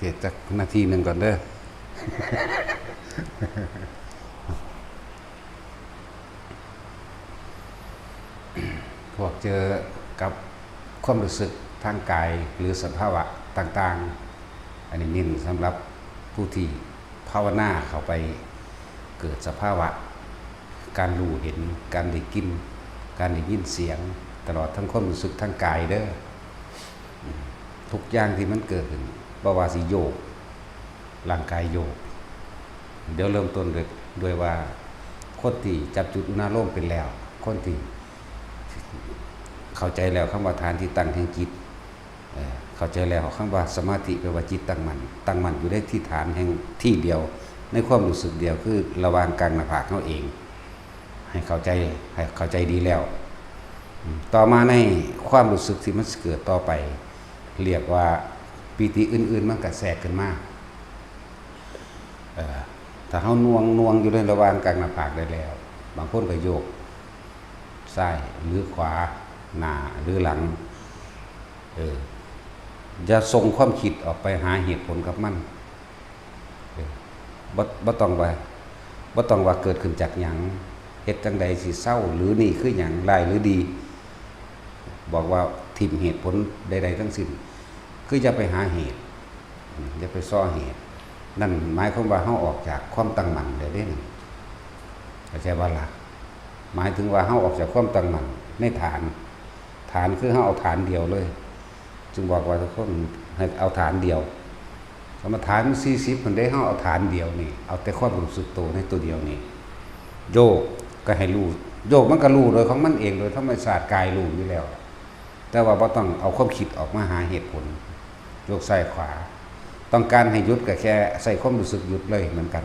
ทศจักนาทีหนึ่งก่อนเด้อ พวกเจอกับความรู้สึกทางกายหรือสภาวะต่างๆอันนี้นิ่นสำหรับผู้ที่ภาวนาเข้าไปเกิดสภาวะการรู้เห็นการได้กินการได้ยินเสียงตลอดทั้งความรู้สึกทางกายเด้อทุกอย่างที่มันเกิดขึ้นบ่ว่าสิโยกร่างกายโยกเดี๋ยวเริ่มต้นด้วยว่าคนที่จับจุดอุณาโลมเป็นแล้วคนที่เข้าใจแล้วคำว่าฐานที่ตั้งแห่งจิตเข้าใจแล้วคำว่าสมาธิแปลว่าจิตตั้งมั่นอยู่ได้ที่ฐานแห่งที่เดียวในความรู้สึกเดียวคือระหว่างกลางหน้าผากเขาเองให้เข้าใจดีแล้วต่อมาในความรู้สึกที่มันเกิดต่อไปเรียกว่าปีติอื่นๆมันก็แทรกขึ้นมาถ้าเขาน่วงอยู่ในระหว่างกลางหน้าผากได้แล้วบางคนก็โยกซ้ายหรือขวาหน้าหรือหลังอย่าส่งความคิดออกไปหาเหตุผลกับมันบ่ต้องว่าเกิดขึ้นจากหยังเหตุจังใดสิเศร้าหรือนี่คือหยังร้ายหรือดีบอกว่าทิ่มเหตุผลใดๆทั้งสิ้นคืออย่าไปหาเหตุอย่าไปซ้อเหตุนั่นหมายความว่าเฮาออกจากความตั้งมั่นได้เด้เข้าใจบ่ล่ะหมายถึงว่าเฮาออกจากความตั้งมั่นในฐานคือเฮาเอาฐานเดียวเลยจึงบอกว่าทุกคนให้เอาฐานเดียวสมถาน40มันได้เฮาเอาฐานเดียวนี่เอาแต่ความรู้สึกตัวในตัวเดียวนี่โยกก็ให้รู้โยกมันก็รู้โดยของมันเองโดยธรรมชาติกายรู้อยู่แล้วแต่ว่าบ่ต้องเอาความคิดออกมาหาเหตุผลโยกซ้ายขวาต้องการให้หยุดก็แค่ใส่ความรู้สึกหยุดเลยเหมือนกัน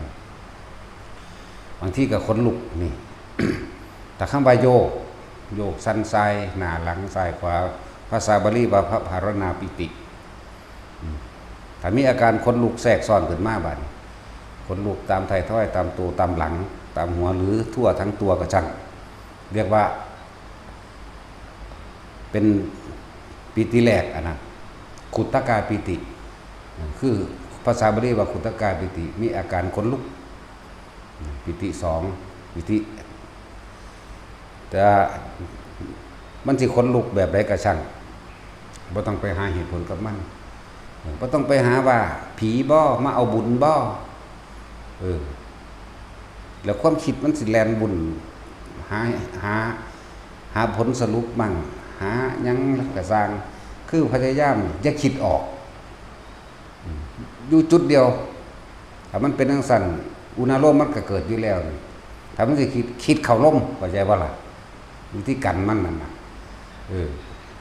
บางทีก็ขนลุกนี่ แต่คำว่าโยกสั้นซ้ายหน้าหลังซ้ายขวาภาษาบาลีว่าพระภารณาปิติถ้ามีอาการขนลุกแทรกซ้อนขึ้นมาบัดขนลุกตามไทยทอยตามตัวตามหลังตามหัวหรือทั่วทั้งตัวก็ช่างเรียกว่าเป็นปิติแรกนะขุตกาปิติคือภาษาบาลีว่าขุตกาปิติมีอาการขนลุกปิติ2ปิติแต่มันสิขนลุกแบบใดก็ช่างบ่ต้องไปหาเหตุผลกับมันบ่ต้องไปหาว่าผีบ่มาเอาบุญบ่แล้วความคิดมันสิแล่นบุญหาผลสรุปมั่งหาหยังก็สร้างคือพยายามอย่าคิดออกอยู่จุดเดียวถ้ามันเป็นจังซั่นอุณาโลมมันก็เกิดอยู่แล้วถ้ามันสิคิดเข้าลมเข้าใจบ่ล่ะวิธีกันมันนั่นน่ะ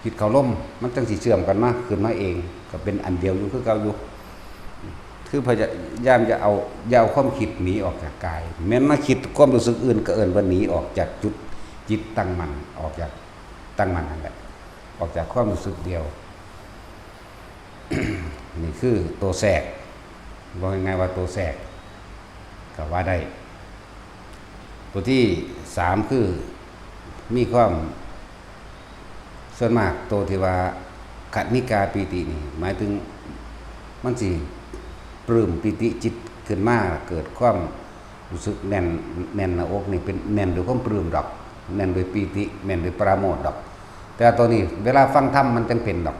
คิดเข้าลมมันจังสิเชื่อมกันมาขึ้นมาเองก็เป็นอันเดียวอยู่คือเก่าอยู่คือพยายามจะเอาความคิดหนีออกจากกายแม้นมาคิดความรู้สึกอื่นก็เอิ้นว่าหนีออกจากจุดจิตตั้งมั่นออกจากตั้งมั่นนั่นแหละออกจากความรู้สึกเดียว นี่คือตัวแทรกบอกยังไงว่าตัวแทรกก็ว่าได้ตัวที่3คือมีความส่วนมากตัวที่ว่าขันิกาปีตินี่หมายถึงมันสิปลื้มปิติจิตขึ้นมาเกิดความรู้สึกแน่นหน้าอกนี่เป็นแน่นด้วยความปลื้มดอกแน่นด้วยปีติแน่นด้วยปราโมทย์ดอกแต่ตัวนี้เวลาฟังธรรมมันจังเป็นดอก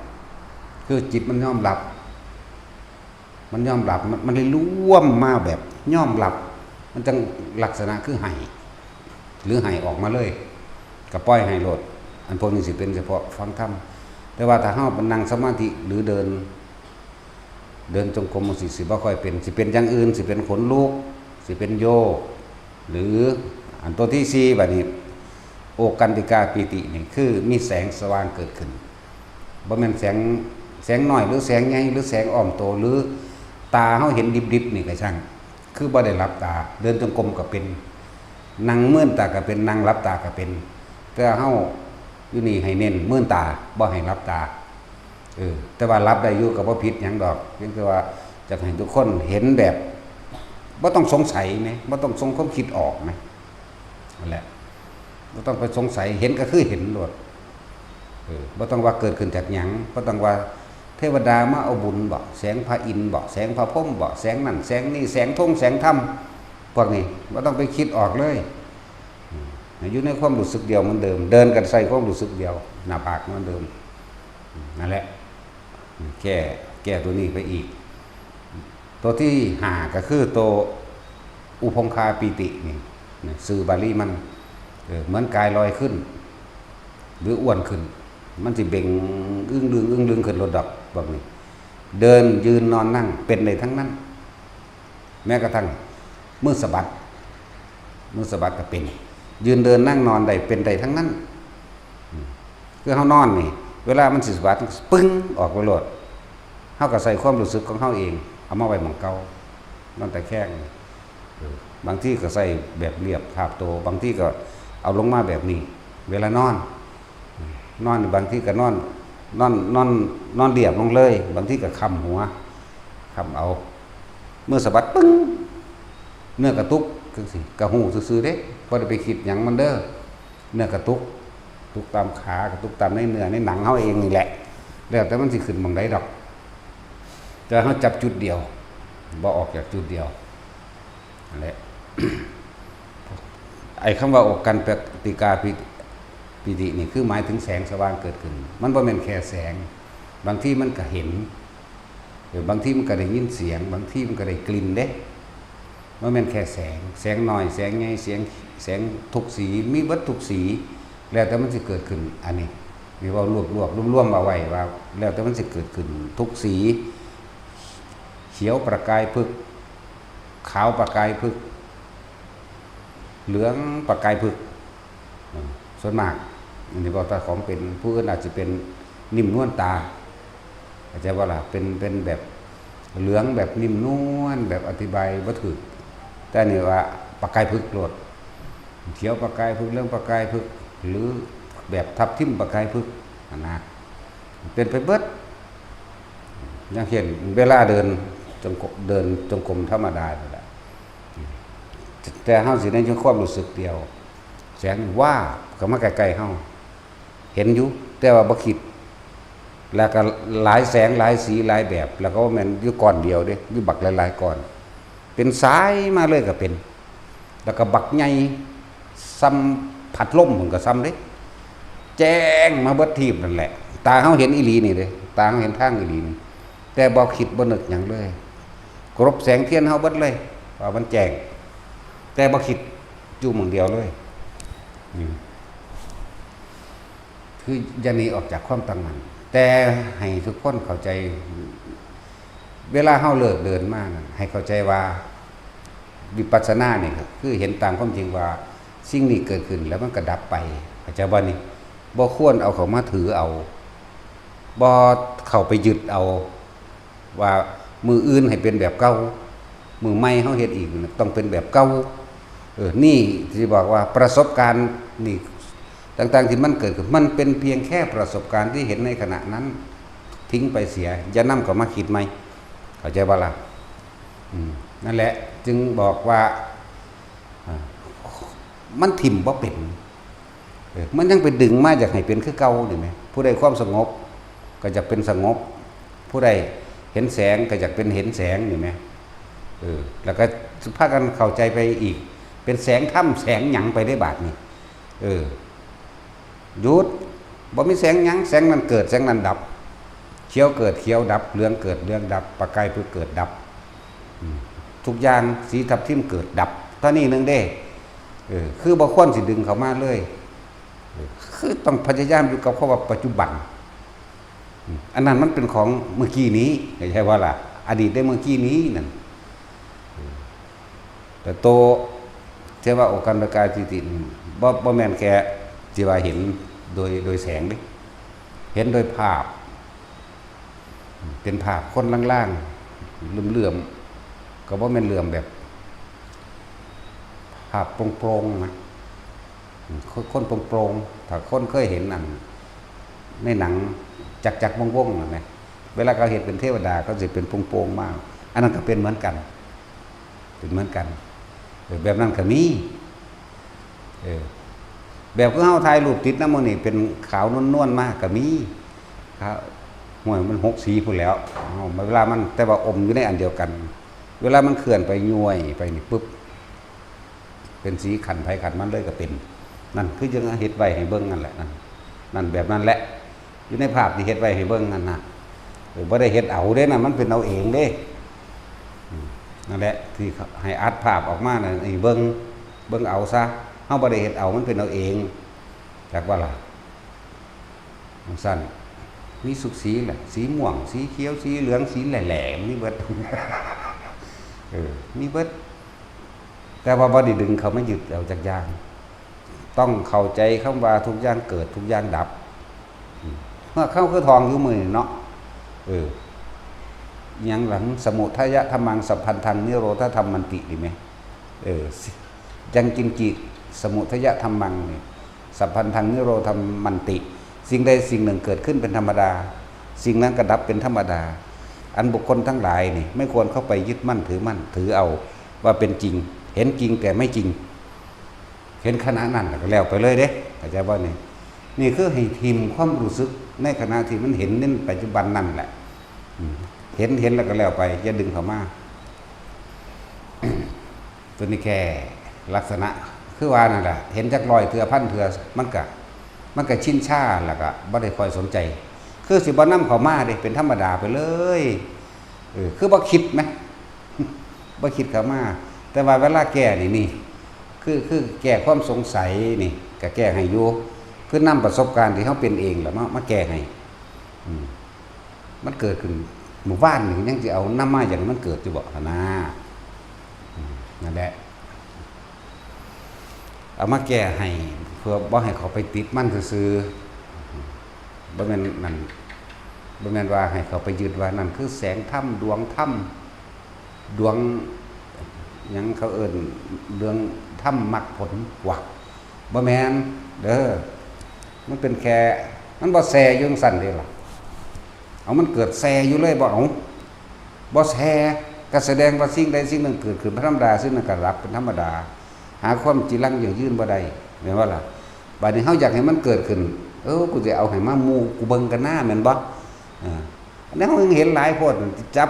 คือจิตมันยอมรับมันเลยร่วมมาแบบยอมรับมันจังลักษณะคือให้หรือให้ออกมาเลยก็ปล่อยให้โลดอันพวกนี้สิเป็นเฉพาะฟังธรรมแต่ว่าถ้าเฮานั่งสมาธิหรือเดินจงกรมมันสิบ่ค่อยเป็นสิเป็นอย่างอื่นสิเป็นขนลุกสิเป็นโยกหรืออันตัวที่4บัดนี้โอกันติกาปิตินี่คือมีแสงสว่างเกิดขึ้นบ่แม่นแสงน้อยหรือแสงใหญ่หรือแสงอ้อมโตหรือตาเฮาเห็นดิบๆนี่ก็ช่างคือบ่ได้หลับตาเดินจงกรมก็เป็นนั่งมื่นตาก็เป็นนั่งหลับตาก็เป็นแต่เฮาอยู่นี่ให้เน้นมื่นตาบ่ให้หลับตาแต่ว่ารับได้อยู่กับบ่ผิดหยังดอกเพียงแต่ว่าจะให้ทุกคนเห็นแบบบ่ต้องสงสัยมั้ยบ่ต้องส่งความคิดออกมั้ยนั่นแหละบ่ต้องไปสงสัยเห็นก็คือเห็นโลดบ่ต้องว่าเกิดขึ้นจากหยังบ่ต้องว่า เทวดามาเอาบุญบ่แสงพระอินทร์บ่แสงพระพรหมบ่แสงนั่นแสงนี่แสงธงแสงธรรมพวกนี้บ่ต้องไปคิดออกเลยอยู่ในความรู้สึกเดียวเหมือนเดิมเดินกันใส่ความรู้สึกเดียวหน้าผากเหมือนเดิมนั่นแหละแก้ตัวนี้ไปอีกตัวที่5ก็คือตัวอุพงคาปีตินี่สื่อบาลีมันเหมือนกายลอยขึ้นหรืออ้วนขึ้นมันสิเบ่งอึ้งดึงขึ้นรถดอกแบบนี้เดินยืนนอนนั่งเป็นได้ทั้งนั้นแม้กระทั่งมือสะบัดก็เป็นยืนเดินนั่งนอนได้เป็นได้ทั้งนั้นคือเฮานอนนี่เวลามันสิสะบัดปึ้งออกไปโลดเฮาก็ใส่ความรู้สึกของเฮาเองเอามาไว้หม้องเก่านอนแต่แข้งบางที่ก็ใส่แบบเรียบทาบโตบางที่ก็เอาลงมาแบบนี้เวลานอนบางที่ก็นอนเรียบลงเลยบางที่ก็ค้ำหัวค้ำเอาเมื่อสะบัดปึ้งเนื้อกระตุกจังซี่กระหูซื่อๆเด้บ่ได้ไปคิดหยังมันเด้อเนื้อกระตุกตามขากระตุกตามในเนื้อในหนังเฮาเองนี่แหละแล้วแต่มันสิขึ้นหม้องใดดอกแต่เฮาจับจุดเดียวบ่ออกจากจุดเดียวนั่นแหละ ไอ้คำว่าอกกันปฏิกาปิตินี่คือหมายถึงแสงสว่างเกิดขึ้นมันบ่แม่นแค่แสงบางที่มันก็เห็นบางที่มันก็ได้ยินเสียงบางที่มันก็ได้กลิ่นเด้บ่แม่นแค่แสงน้อยแสงใหญ่แสงทุกสีมีเบิดทุกสีแล้วแต่มันสิเกิดขึ้นอันนี้มีว่ารวบรวมมาไว้ว่าแล้วแต่มันสิเกิดขึ้นทุกสีเขียวประกายพึกขาวประกายพึกเหลืองประกายพึกส่วนมากอันนี้บอกตาของเป็นผู้อื่นอาจจะเป็นนิ่มนวลตาอาจจะว่าล่ะเป็นแบบเหลืองแบบนิ่มนวลแบบอธิบายบ่ถูกแต่นี่ว่าประกายพึกโลดเขียวประกายพึกเหลืองประกายพึกหรือแบบทับทิมประกายพึกนะเป็นไปเบิดอย่างเช่นเวลาเดินจงกรมธรรมดานี่แหละแต่เฮาสิได้ความรู้สึกเดียวแสงว่าก็มาใกล้ๆเฮาเห็นอยู่แต่ว่าบ่คิดแล้วก็หลายแสงหลายสีหลายแบบแล้วก็แม่นอยู่ก้อนเดียวเด้อยู่บักหลายๆก้อนเป็นสายมาเลยก็เป็นแล้วก็บักใหญ่ซ้ำผัดลมมันก็ซ้ำเด้แจ้งมาเบิดทีบนั่นแหละตาเฮาเห็นอีหลีนี่เด้ตาเฮาเห็นทางอีหลีนี่แต่บ่คิดบ่นึกหยังเลยกรบแสงเทียนเฮาเบิดเลยว่ามันแจ้งแต่บ่คิดอยู่หม้องเดียวเลยคืออย่าหนีออกจากความตั้งมั่นแต่ให้ทุกคนเข้าใจเวลาเฮาเลิกเดินมาให้เข้าใจว่าวิปัสสนานี่คือเห็นตามความจริงว่าสิ่งนี้เกิดขึ้นแล้วมันก็ดับไปเข้าใจบ่นี่บ่ควรเอาเข้ามาถือเอาบ่เข้าไปยึดเอาว่ามืออื่นให้เป็นแบบเก่ามือใหม่เฮาเฮ็ดอีกต้องเป็นแบบเก่านี่ที่บอกว่าประสบการณ์นี่ต่างๆที่มันเกิดขึ้นมันเป็นเพียงแค่ประสบการณ์ที่เห็นในขณะนั้นทิ้งไปเสียอย่านำเข้ามาคิดใหม่เข้าใจบ่ล่ะนั่นแหละจึงบอกว่ามันถิ่มบ่เป็นมันยังไปดึงมาอยากให้เป็นคือเก่านี่แมั้ยผู้ใดความสงบก็จะเป็นสงบผู้ใดเห็นแสงก็อยากเป็นเห็นแสงนี่แมั้ยแล้วก็พากันเข้าใจไปอีกเป็นแสงถ้ำแสงหยังไปได้บาดนี่หยุดบ่มีแสงหยังแสงนั้นเกิดแสงนั้นดับเขียวเกิดเขียวดับเหลืองเกิดเหลืองดับประกายพึกเกิดดับทุกอย่างสีทับทิมเกิดดับเท่านี้นึงเด้คือบ่ควรสิดึงเข้ามาเลยคือต้องพยายามอยู่กับคำว่าปัจจุบันอันนั้นมันเป็นของเมื่อกี้นี้ไม่ใช่ว่าล่ะอดีตได้เมื่อกี้นี้นั่นแต่โตเทว่าโอกันประกายปิติบ่แม่นแค่ที่ว่าเห็นโดยแสงดิเห็นโดยภาพเป็นภาพคนล่างๆเหลื่อมๆก็บ่แม่นเหลื่อมแบบภาพโปร่งๆนะคนโปร่งๆถ้าคนเคยเห็นนั่นในหนังจักๆวงๆนั่นแหละเวลาเขาเห็นเป็นเทวดาก็สิเป็นโปร่งๆมากอันนั้นก็เป็นเหมือนกันเป็นเหมือนกันแบบนั้นก็มีแบบคือเฮาถ่ายรูปติดน้ำมันนี่เป็นขาวนวลๆมากก็มีครับ ห่วยมัน6 สีพุ่นแล้วเวลามันแต่ว่าอมอยู่ในอันเดียวกัน เวลามันเคลื่อนไปย้วยไปนี่ปุ๊บเป็นสีขันไผขันมันเลยก็เป็นนั่นคือยังเฮ็ดไว้ให้เบิ่งนั่นแหละนั่นแบบนั้นแหละอยู่ในภาพที่เฮ็ดไว้ให้เบิ่งนั่นน่ะบ่ได้เฮ็ดเอาเด้นะมันเป็นเอาเองเด้นั่นแหละที่ให้อัดภาพออกมาน่ะไอ้เบิ่งเอาซะเฮาบ่ได้เฮ็ดเอามันเป็นเอาเองจักว่าล่ะสั้นมีสุกสีแหละสีม่วงสีเขียวสีเหลืองสีแหล่ๆมีเบิดมีเบิดแต่ว่าบ่ได้ดึงเขามายึดเอาจากอย่างต้องเข้าใจคำว่าทุกอย่างเกิดทุกอย่างดับเมื่อเข้าคือทองอยู่มือเนาะยังหลังสมุทัยธรรมังสัพพันธังนิโรธธรรมมันติดีไหมยังกินจิสมุทัยธรรมังนี่สัพพันธังนิโรธธรรมมันติสิ่งใดสิ่งหนึ่งเกิดขึ้นเป็นธรรมดาสิ่งนั้นก็ดับเป็นธรรมดาอันบุคคลทั้งหลายนี่ไม่ควรเข้าไปยึดมั่นถือเอาว่าเป็นจริงเห็นจริงแต่ไม่จริงเห็นขณะนั้นก็แล้วไปเลยเด้เข้าใจบ่นี่คือให้ทิมความรู้สึกในขณะที่มันเห็นในปัจจุบันนั่นแหละเห็นแล้วก็แล้วไปอย่าดึงเข้ามาตัวนี้แค่ลักษณะคือว่านั่นแหละเห็นจักรอยเถื่อพันเถื่อมันก็ชินชาแล้วก็บ่ได้คอยสนใจคือสิบ่นำเข้ามาเด้เป็นธรรมดาไปเลยคือบ่คิดไหมบ่คิดเข้ามาแต่ว่าเวลาแก้นี่คือแก้ความสงสัยนี่ก็แก้ให้อยู่คือนำประสบการณ์ที่เฮาเป็นเองแล้วมาแก้ให้มันเกิดขึ้นหมู่บ้านนี่ยังสิเอานำมาอย่างมันเกิดอยู่บ่นะนั่นแหละเอามาแก้ให้เพื่อบ่ให้เขาไปติดมันซื่อๆบ่แม่นนั่นบ่แม่นว่าให้เขาไปยึดว่านั่นคือแสงธรรมดวงธรรมดวงหยังเขาเอิ้นเรื่องธรรมมรรคผลว่ะบ่แม่นเด้อมันเป็นแค่มันบ่แซ่อยู่จังซั่นเด้ล่ะเอามันเกิดแซ่อยู่เลยบ่เอาบ่แซ่ก็แสดงว่าสิ่งใดสิ่งหนึ่งเกิดขึ้นเป็นธรรมดาสิ่งนั้นก็ดับเป็นธรรมดาหาความจีรังอย่างยืนบ่ได้แม่นว่าล่ะบัดนี้เฮาอยากให้มันเกิดขึ้นกูจะเอาให้มาหมู่กูเบิ่งกันหน้าแม่นบ่อันนี้เฮาเห็นหลายโพดจับ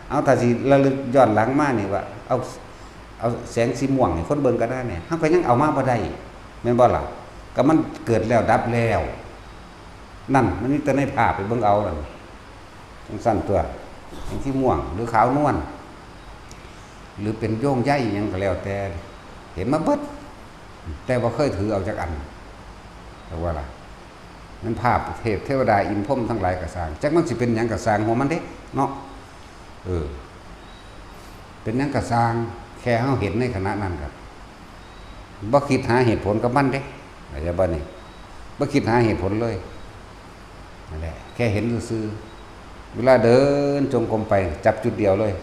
เอาถ้าสิระลึกย้อนหลังมานี่ว่าเอาแสงสีม่วงให้คนเบิ่งกันได้เนี่ยเฮาก็ยังเอามาบ่ได้แม่นบ่ล่ะก็มันเกิดแล้วดับแล้วนั่นมันมีแต่ในภาพไปเบิ่งเอานั่นจังซั่นตัวแสงสีม่วงหรือขาวนวลหรือเป็นโย่งใยหยังก็แล้วแต่เห็นมาเบิดแต่บ่เคยถือเอาจากอันแต่ว่าล่ะมันภาพเทวดาอินพรหมทั้งหลายก็สร้างจักมันสิเป็นหยังก็สร้างหัวมันเด้เนาะเป็นหยังก็สร้างแค่เฮาเห็นในขณะนั้นครับบ่คิดหาเหตุผลกับมันเด้เข้าใจบ่นี่บ่คิดหาเหตุผลเลยนั่นแหละแค่เห็นซื่อๆเวลาเดินจงกรมไปจับจุดเดียวเลย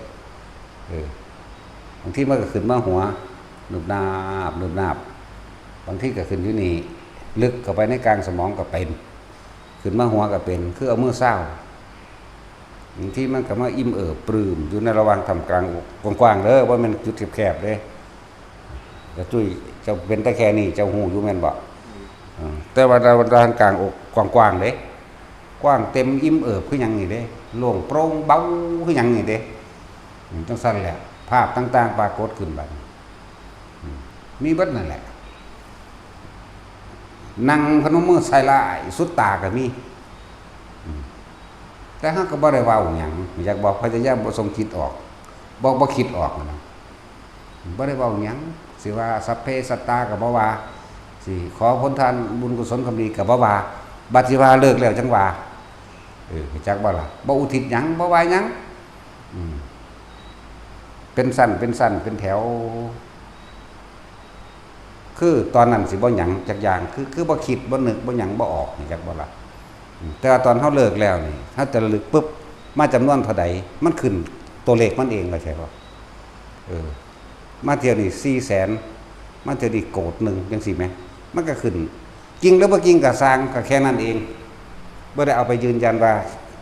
บางทีมันก็ขึ้นมาหัวนุบนาบบางทีก็ขึ้นอยู่นี่ลึกเข้าไปในกลางสมองก็เป็นขึ้นมาหัวก็เป็นคือเอามือเศร้าบางทีมันก็มาอิ่มปลื้มอยู่ในระหว่างทำกลางกว้างๆเด้อว่ามันจุดแคบๆเด้จะจุ้ยจะเป็นตะแค่นี้จะหูอยู่แม่นบ่แต่ว่าเราทางกลางอกกว้างๆเด้กว้างเต็มอิ่มคือหยังนี่เด้โล่งโปร่งเบาคือหยังนี่เด้จังซั่นแหละภาพต่างๆปรากฏขึ้นบัดมีเบิดนั่นแหละนั่งพนมมือใส่ลายสุดตาก็มีแต่เฮาก็บ่ได้เว้าหยังอยากบอกพยายามบ่ส่งคิดออกบ่คิดออกนะบ่ได้เว้าหยังสิว่าสัพเพสัตตาก็บ่ว่าสิขอผลทานบุญกุศลความดีก็บ่ว่าบัดสิว่าเลิกแล้วจังว่าจักบ่ล่ะบ่อุทิศหยังบ่ว่าหยังเป็นสั้นเป็นแถวคือตอนนั้นสิบ่หยังจักอย่างคือบ่คิดบ่นึกบ่หยังบ่ออกนี่จักบ่ล่ะแต่ว่าตอนเฮาเลิกแล้วนี่เฮาจะระลึกปุ๊บมาจำนวนเท่าใดมันขึ้นตัวเลขมันเองก็ใช่บ่มาเที่ยวนี่400,000มาเที่ยวนี่โกดนึงจังซี่แหมมันก็ขึ้นจริงหรือบ่จริงก็สร้างก็แค่นั้นเองบ่ได้เอาไปยืนยันว่า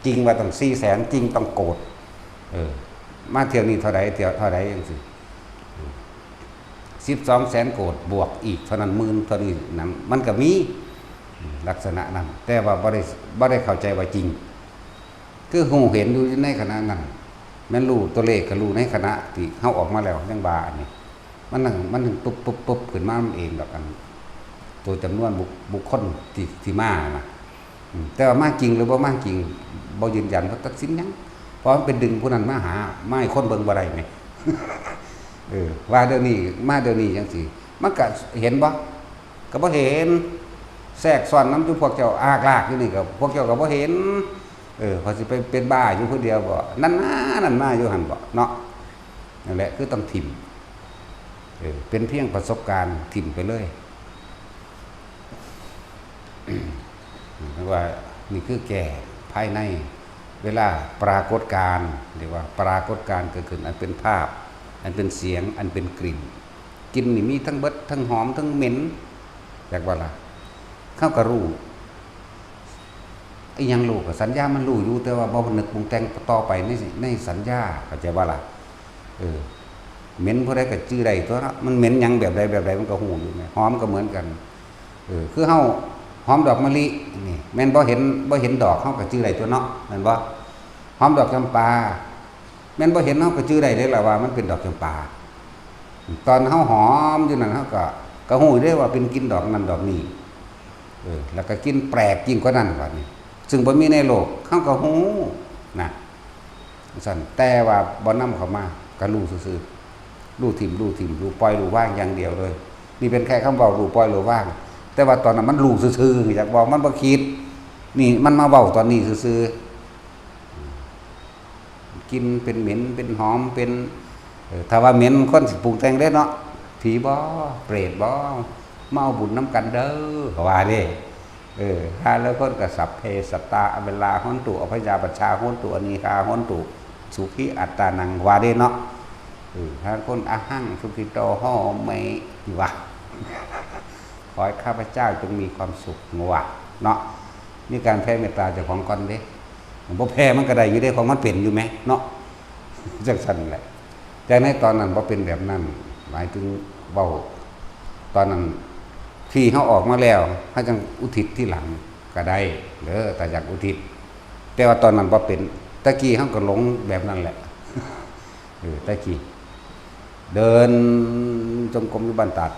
จริงว่าต้อง400,000จริงต้องโกดมาเที่ยวนี่เท่าใดเที่ยวเท่าใดจังซี่1200,000 โกดบวกอีกเท่านั้นหมื่นเท่านี้นั้นมันก็มีลักษณะนั้นแต่ว่าบ่ได้เข้าใจว่าจริง คือหูเห็นอยู่ในขณะนั้นแม่นรู้ตัวเลขก็รู้ในขณะที่เฮาออกมาแล้วยังบาอันนี้มันถึงปุ๊บขึ้นมาเองดอกกันตัวจำนวนบุคคลที่มานะแต่ว่ามาจริงหรือบ่มาจริงบ่ยืนยันบ่ตัดสินหยังเพราะมันเป็นดึงผู้นั้นมาหามาให้คนเบิ่งบ่ได้แหม ว่าเดี๋ยวนี้มาเดี๋ยวนี้จังซี่มันก็เห็นบ่ก็บ่เห็นแทรกซ้อนนำอยู่พวกเจ้าอากลากอยู่นี่ก็พวกเจ้าก็บ่เห็นเขาสิไปเป็นบ้าอยู่ผู้เดียวบ่นั่นมาอยู่หั่นบ่เนาะนั่นแหละคือต้องถิ่มเป็นเพียงประสบการณ์ถิ่มไปเลยว่านี่คือแก่ภายในเวลาปรากฏการณ์เรียกว่าปรากฏการณ์เกิดขึ้นอันเป็นภาพอันเป็นเสียงอันเป็นกลิ่นกลิ่นนี่มีทั้งเบิดทั้งหอมทั้งเหม็นจากว่าล่ะเข้ากับรู้ไอ้ยังรู้กับสัญญามันรู้อยู่แต่ว่าบ่นึกปรุงแต่งต่อไปในสัญญาเข้าใจว่าล่ะเหม็นผู้ใดก็จื้อใดตัวเนาะมันเหม็นยังแบบใดมันก็หูอยู่แม่หอมก็เหมือนกันคือเฮาหอมดอกมะลินี่แม่นบ่เห็นดอกเฮาก็จื้อใดตัวเนาะแม่นบ่หอมดอกจำปาแม่นบ่เห็นเฮาก็จื้อใดเลยล่ะว่ามันเป็นดอกจำปาตอนเฮาหอมอยู่นั่นเฮาก็ฮู้ได้ว่าเป็นกลิ่นดอกนั้นดอกนี้แล้วก็กลิ่นแปลกยิ่งกว่านั้นว่านี่ซึ่งบ่มีในโลกเฮาก็ฮู้นะสั่นแต่ว่าบ่นำเข้ามาก็รู้ซื่อๆรู้ถิ่มรู้ปล่อยรู้ว่างอย่างเดียวเลยนี่เป็นแค่คำเว้ารู้ปล่อยรู้ว่างแต่ว่าตอนนั้นมันรู้ซื่อๆอยากบอกมันบ่คิดนี่มันมาเว้าตอนนี้ซื่อๆกินเป็นเหม็นเป็นหอมเป็นถ้าว่าเหม็นคนสิปรุงแต่งได้เนาะผีบ่เปรตบ่มาเอาบุญน้ำกันเด้อเขาว่าเด้ถ้าแล้วคนก็สัพเพสัตตาเวลาฮ้อนตุอภยาปัชชาฮ้อนตุอนีคาฮ้อนตุสุขิอัตตานังว่าเด้เนาะถ้าคนอาหังสุขิโตห่อไม่ว่าขอให้ข้าพเจ้าจงมีความสุขว่าเนาะนี่การแผ่เมตตาเจ้าของก่อนเด้บ่แผ่มันก็ได้อยู่ได้ของมันเป็นอยู่ไหมเนาะจังซั่นแหละแต่ในตอนนั้นบ่เป็นแบบนั้นหมายถึงเว้าตอนนั้นที่เฮาออกมาแล้วเฮาจังอุทิศที่หลังก็ได้เด้อแต่อยากอุทิศแต่ว่าตอนนั้นบ่เป็นตะกี้เฮาก็หลงแบบนั้นแหละตะกี้เดินจงกรมอยู่บ้านตัด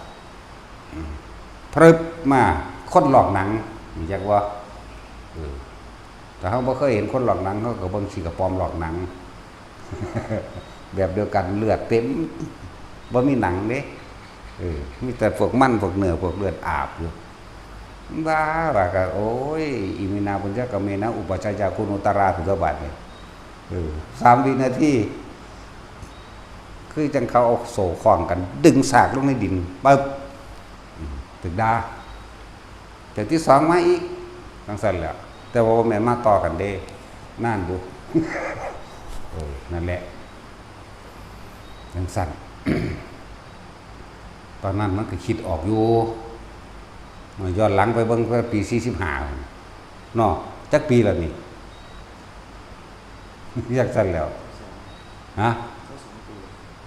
พรึบมาคนหลอกหนังอยากว่าแต่เขาบ่เคยเห็นคนหลอกหนังเขาก็เบิ่งสิกระปอมหลอกหนัง แบบเดียวกันเลือดเต็มบ่มีหนังเด้มีแต่พวกมันพวกเนื้อพวกเลือดอาบอยู่บ้าว่าก็โอ้ยอิมินาปุญญกเมนะอุปชัยยาคุณุตราถึงกบัดนี่3 วินาทีคือจังเขาเอาโซ่คล้องกันดึงสากลงในดินปึ๊บถึงดาแต่ที่2มาอีกจังซั่นแหละแต่ว่าแม่นมาต่อกันเด้นั่นอยู่ นั่นแหละจังซั่น ตอนนั้นมันก็คิดออกอยู่ย้อนหลังไปเบิ่งปี45เนาะจักปีแล้วนี่ อยากซั่นแล้วฮะ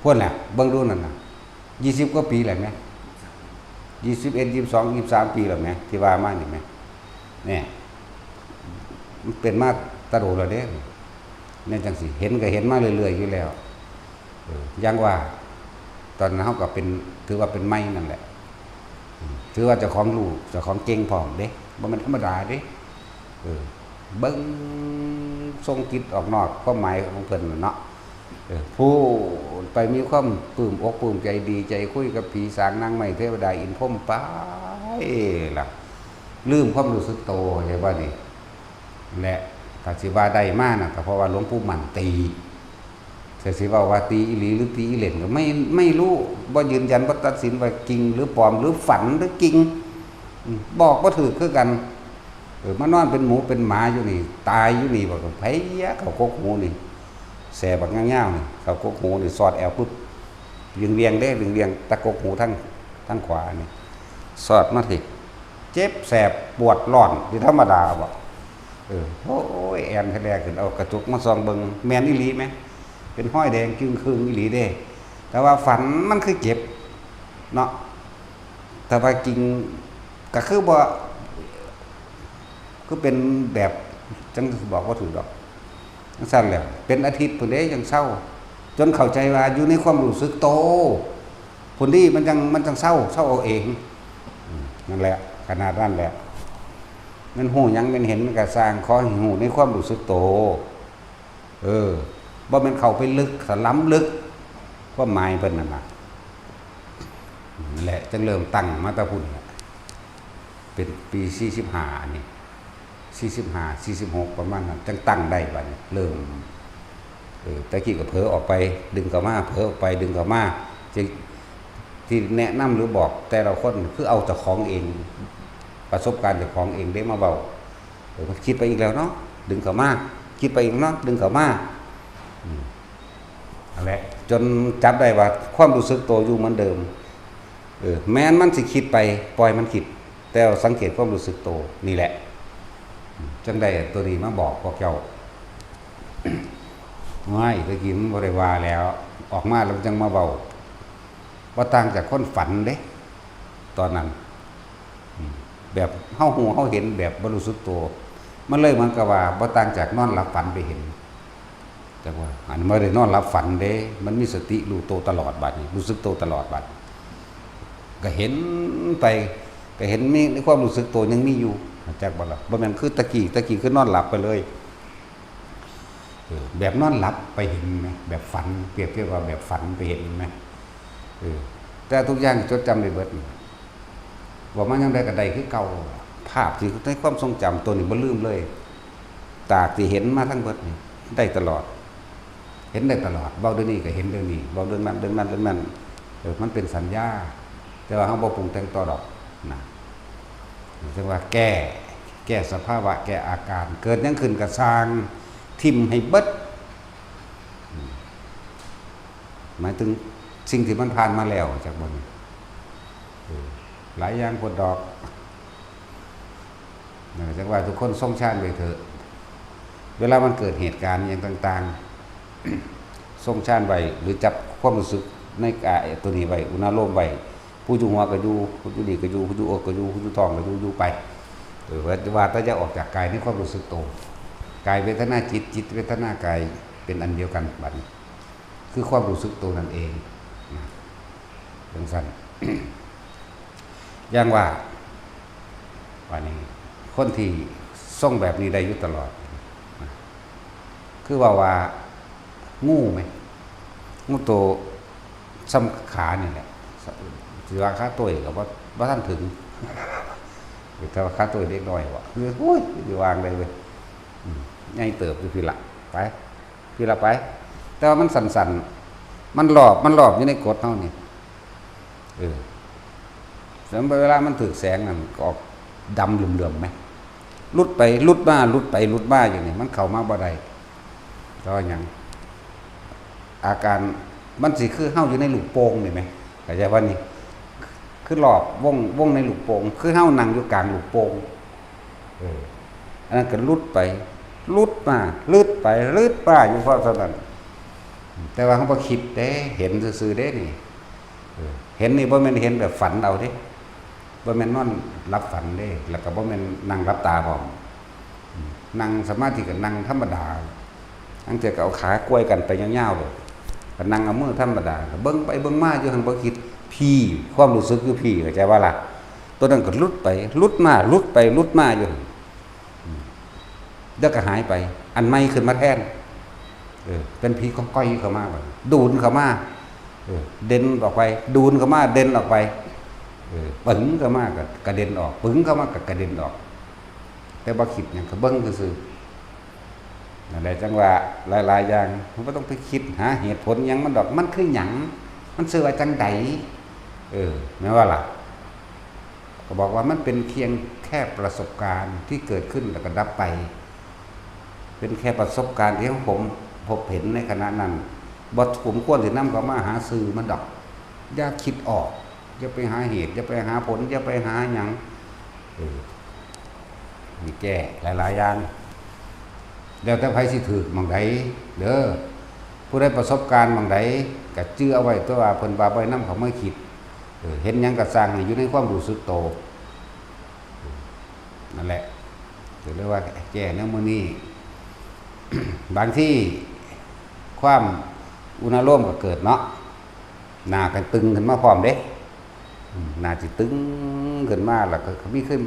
พวกแหละเบิ่งดูนั่นน่ะ20กว่าปีแล้วแม่21 22 23ปีแล้วแม่ที่ว่ามานี่แม่เนี่ยมันเป็นมาตะโดแล้วเด้เนี่ยจังสิเห็นก็เห็นมาเรื่อยๆอยู่แล้วยังว่าตอนนั้นเฮาก็เป็นถือว่าเป็นไม้นั่นแหละถือว่าเจ้าของรู้เจ้าของเก่งพร้อมเด้บ่แม่นธรรมดาเด้เบิ่งทรงจิตออกนอกความหมายของเพิ่นเนาะผู้ไปมีความปลื้มอกปลื้มใจดีใจคุยกับผีสางนางไม้เทวดาอินพรหมไปล่ะลืมความรู้สึกโตใช่บ่นี่และถ้าสิว่าได้มาน่ะก็เพราะว่าหลวงปู่มั่นตีแต่สิว่าตีอีหลีหรือตีอีเหล่นก็ไม่รู้บ่ยืนยันบ่ตัดสินว่าจริงหรือปลอมหรือฝันหรือจริงบอกบ่ถูกคือกันมานอนเป็นหมูเป็นหมาอยู่นี่ตายอยู่นี่บ่ก็ไผเขากกหูนี่แสบักง่าวๆนี่เขากกหูนี่สอดแอวปุ๊บเรียงเด้เรียงตะกกหูทั้งขวานี่สอดมาถิเจ็บแสบปวดร้อนที่ธรรมดาบ่โอ้ยแอนแท้ๆขึ้นเอากระจกมาส่องเบิ่งแม่นอีหลีมั้ยเป็นห้อยแดงครึ่งอีหลีเด้แต่ว่าฝันมันคือเจ็บเนาะแต่ว่าจริงก็คือบ่คือเป็นแบบจังบอกว่าถูกดอก สั้นแล้วเป็นอาทิตย์พุ่นเด้ยังเศร้าจนเข้าใจว่าอยู่ในความรู้สึกโตพุ่นนี้มันจังเศร้าเอาเองนั่นแหละขนาดนั้นแหละมันหูยังเป็นเห็นมันก็สร้างขอให้หูในความรู้สึกโตบ่แม่นเข้าไปลึกสล้ำลึกความหมายเพิ่นนั่นน่ะนั่นแหละจึงเริ่มตั้งมาตะพุ่นเป็นปี45นี่45 46ประมาณนั้นจังตั้งได้บัดนี้เริ่มตะกี้ก็เผลอออกไปดึงเข้ามาเผลอออกไปดึงเข้ามาที่แนะนำหรือบอกแต่ละคนคือเอาเจ้าของเองประสบการณ์เจ้าของเองได้มาเบาคิดไปอีกแล้วเนาะดึงเข้ามาคิดไปอีกเนาะดึงเข้ามานั่นแหละจนจับได้ว่าความรู้สึกโตอยู่เหมือนเดิมแม้นมันสิคิดไปปล่อยมันคิดแต่สังเกตความรู้สึกโตนี่แหละจังได้ตัวนี้มาบอกพวกเจ้าง่ายตะกี้มันบริวาแล้วออกมาแล้วจังมาเบาว่าต่างจากคนฝันเด้ตอนนั้นแบบเฮาหูเฮาเห็นแบบบ่รู้สึกตัวมันเลยมันก็ว่าบ่ต่างจากนอนหลับฝันไปเห็นจังว่าอันบ่ได้นอนหลับฝันเด้มันมีสติรู้โตตลอดบัดนี้รู้สึกโตตลอดบัดก็เห็นไปก็เห็นมีในความรู้สึกโตยังมีอยู่จักบ่ล่ะบ่แม่นคือตะกี้คือนอนหลับไปเลยแบบนอนหลับไปเห็นไหมแบบฝันเปรียบเทียบว่าแบบฝันไปเห็นไหมแต่ทุกอย่างจดจำได้เบิดว่ามันยังได้กระไดคือเก่าภาพที่ในความทรงจำตัวนี้บ่ลืมเลยตาที่เห็นมาทั้งเบิดนี่ได้ตลอดเห็นได้ตลอดเบาเรื่องนี้ก็เห็นเรื่องนี้เบาเรื่องนั้นมันเป็นสัญญาแต่ว่าเฮาบ่ปรุงแต่งต่อดอกนะถึงว่าแก้สภาวะแก้อาการเกิดยังขึ้นกับสร้างทิมให้เบิดหมายถึงสิ่งที่มันผ่านมาแล้วจากบนหลายอย่างปวดดอกจากว่าทุกคนส่งชาติไปเถอะเวลามันเกิดเหตุการณ์อย่างต่างๆส่งชาติไว้หรือจับความรู้สึกในกายตัวนี้ไว้อุณาโลมไว้ผู้อยู่หัวก็อยู่ผู้อยู่ดีก็อยู่ผู้อยู่อกก็อยู่ผู้อยู่ท้องก็อยู่ไปว่าถ้าจะออกจากกายในความรู้สึกโตกายเวทนาจิตเวทนากายเป็นอันเดียวกันบัดนี้คือความรู้สึกตัวนั่นเองเป็นสั้น อย่างว่าวันนี้คนที่ส่งแบบนี้ได้อยู่ตลอดคือว่างูไหมงูโตซ้ำขานี่แหละถือว่าขาตัวกับว่าท่านถึงแต่ว่าขาตัวเล็กน้อยวะคือโอ้ยอยู่วางเลยเว้ยง่ายเติบอยู่พี่ละไปแต่ว่ามันสั่นมันหลอบอยู่ในกดเท่านี้สมมติเวลามันถือแสงนั่นก็ออกดำเหลื่อมๆไหมลุดไปลุดมาอย่างนี้มันเข้ามาบ่ได้ก็อย่างอาการมันสิคือเฮ้าอยู่ในลูกโป่งนี่ไหมเข้าใจว่านี่คือหลอบวงในลูกโป่งคือเฮ้านั่งอยู่กลางลูกโป่งอันนั้นก็ลุดไปลุดมาลืดมาอยู่เพราะเท่านั้นแต่ว่าเขาบ่คิดเด้เห็นซื่อๆเด้นี่เห็นนี่บ่แม่นเห็นแบบฝันเอาเด้บ่แม่นนอนรับฝันเด้แล้วก็บ่แม่นนั่งรับตาพร้อมนั่งสมาธิก็นั่งธรรมดาอันเจอก็เอาขากล้วยกันไปยาวๆเลยก็นั่งเอามือธรรมดาเบิ่งไปเบิ่งมาอยู่หั่นบ่คิดพี่ความรู้สึกคือพี่เข้าใจว่าล่ะตัวนั้นก็ลุดไปลุดมาอยู่แล้วก็หายไปอันใหม่ขึ้นมาแทนเป็นผีก้อยเข้ามาแบบดูนเข้ามาเด่นออกไปดูนเข้ามาเด่นออกไปปึ๋งเข้ามากับกระเด็นออกปึ๋งเข้ามากับกระเด็นออกแต่บ่คิดอย่างก็เบิ่งซื่อๆนั่นแหละจังว่าหลายๆอย่างมันบ่ต้องไปคิดหาเหตุผลหยังมันดอกมันคือหยังมันซื่อว่าจังไดแม้ว่าล่ะก็บอกว่ามันเป็นเพียงแค่ประสบการณ์ที่เกิดขึ้นแล้วก็ดับไปเป็นแค่ประสบการณ์ที่ผมพบเห็นในขณะนั้นบ่ผมควรสินำเข้ามาหาสื่อมันดอกอย่าคิดออกอย่าไปหาเหตุอย่าไปหาผลอย่าไปหาหยังมีแก้หลายๆอย่างแล้วแต่ไผสิถูกหม่องใดเด้อผู้ใดประสบการณ์หม่องใดก็จื้อเอาไว้ตัวว่าเพิ่นว่าไว้นำเขาไม่คิดเห็นหยังก็สร้างให้อยู่ในความรู้สึกโตนั่นแหละถือเลยว่าแก้แนวมื้อนี้ บางที่ความอุณหภูมิก็เกิดเนาะหน้ากันตึงขึ้นมาพร้อมเด้หน้าสิตึงขึ้นมาแล้วก็มีขึ้น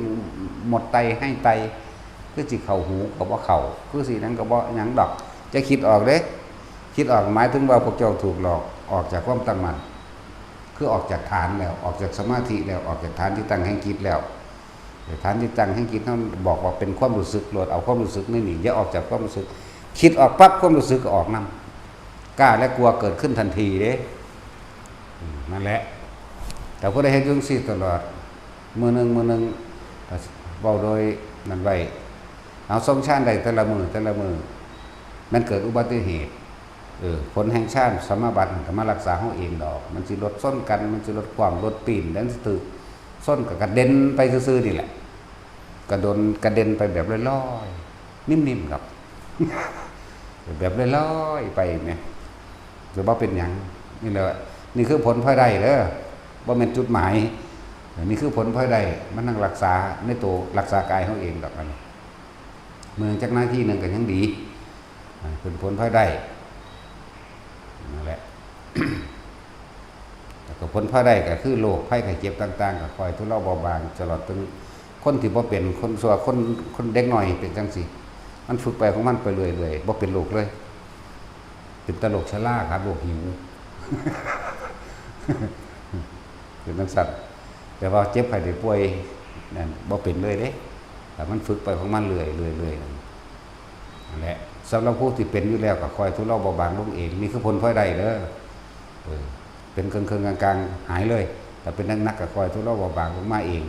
หมดไตให้ไตคือสิเข้าหูก็บ่เข้าคือสินั้นก็บ่หยังดอกจะคิดออกเด้คิดออกหมายถึงว่าพวกเจ้าถูกหลอกออกจากความตั้งมั่นคือออกจากฐานแล้วออกจากสมาธิแล้วออกจากฐานที่ตั้งแห่งจิตแล้วฐานที่ตั้งแห่งจิตต้องบอกว่าเป็นความรู้สึกโหลดเอาความรู้สึกนี่อย่าออกจากความรู้สึกคิดออกปั๊บความรู้สึกก็ออกนำกล้าและกลัวเกิดขึ้นทันทีเด้นั่นแหละแต่ผู้ใดเฮ็ดจังซี่ตลอดมื้อนึงเว้าโดยนั่นไว้เอาทรงชาติได้แต่ละมื้อมันเกิดอุบัติเหตุผลแห่งชาติสมาบัติก็มารักษาเฮาเองดอกมันสิลดส้นกันมันสิลดความลดปีนนั้นสิตึกส้นก็กระเด็นไปซื่อๆนี่แหละกระเด็นไปแบบลอยๆนิ่มๆครับแบบลอยๆไปแม่หรือว่าเป็นหยังนี่แหละนี่คือผลพลอยได้เด้อบ่แม่นจุดหมายนี่คือผลพลอยได้มันนั่งรักษาในตัวรักษากายเฮาเองดอกอันนี้เมืองจักหน้าที่นึงก็ยังดีเป็นผลพลอยได้นั่นแหละ แต่ก็ผลพลอยได้ก็คือโรคภัยไข้เจ็บต่างๆก็คอยทุเลาเบาบางตลอดถึงคนที่บ่เป็นคนซัวคนเด็กน้อยเป็นจังซี่มันฝึกไปของมันไปเรื่อยๆบ่เป็นโรคเลยเป็นตลกชราครับโรคหิว เป็นจังซั่นแต่ว่าเจ็บไข้ได้ป่วยนั่นบ่เป็นเลยเด้แต่มันฝึกไปของมันเรื่อยๆนั่นแหละสำหรับผู้ที่เป็นอยู่แล้วก็คอยทุเลาเบาบางลงเองนี่คือผลพลอยได้เด้อเป็นเครื่องๆกลางๆหายเลยแต่เป็นนักก็คอยทุเลาเบาบางลงมาเอง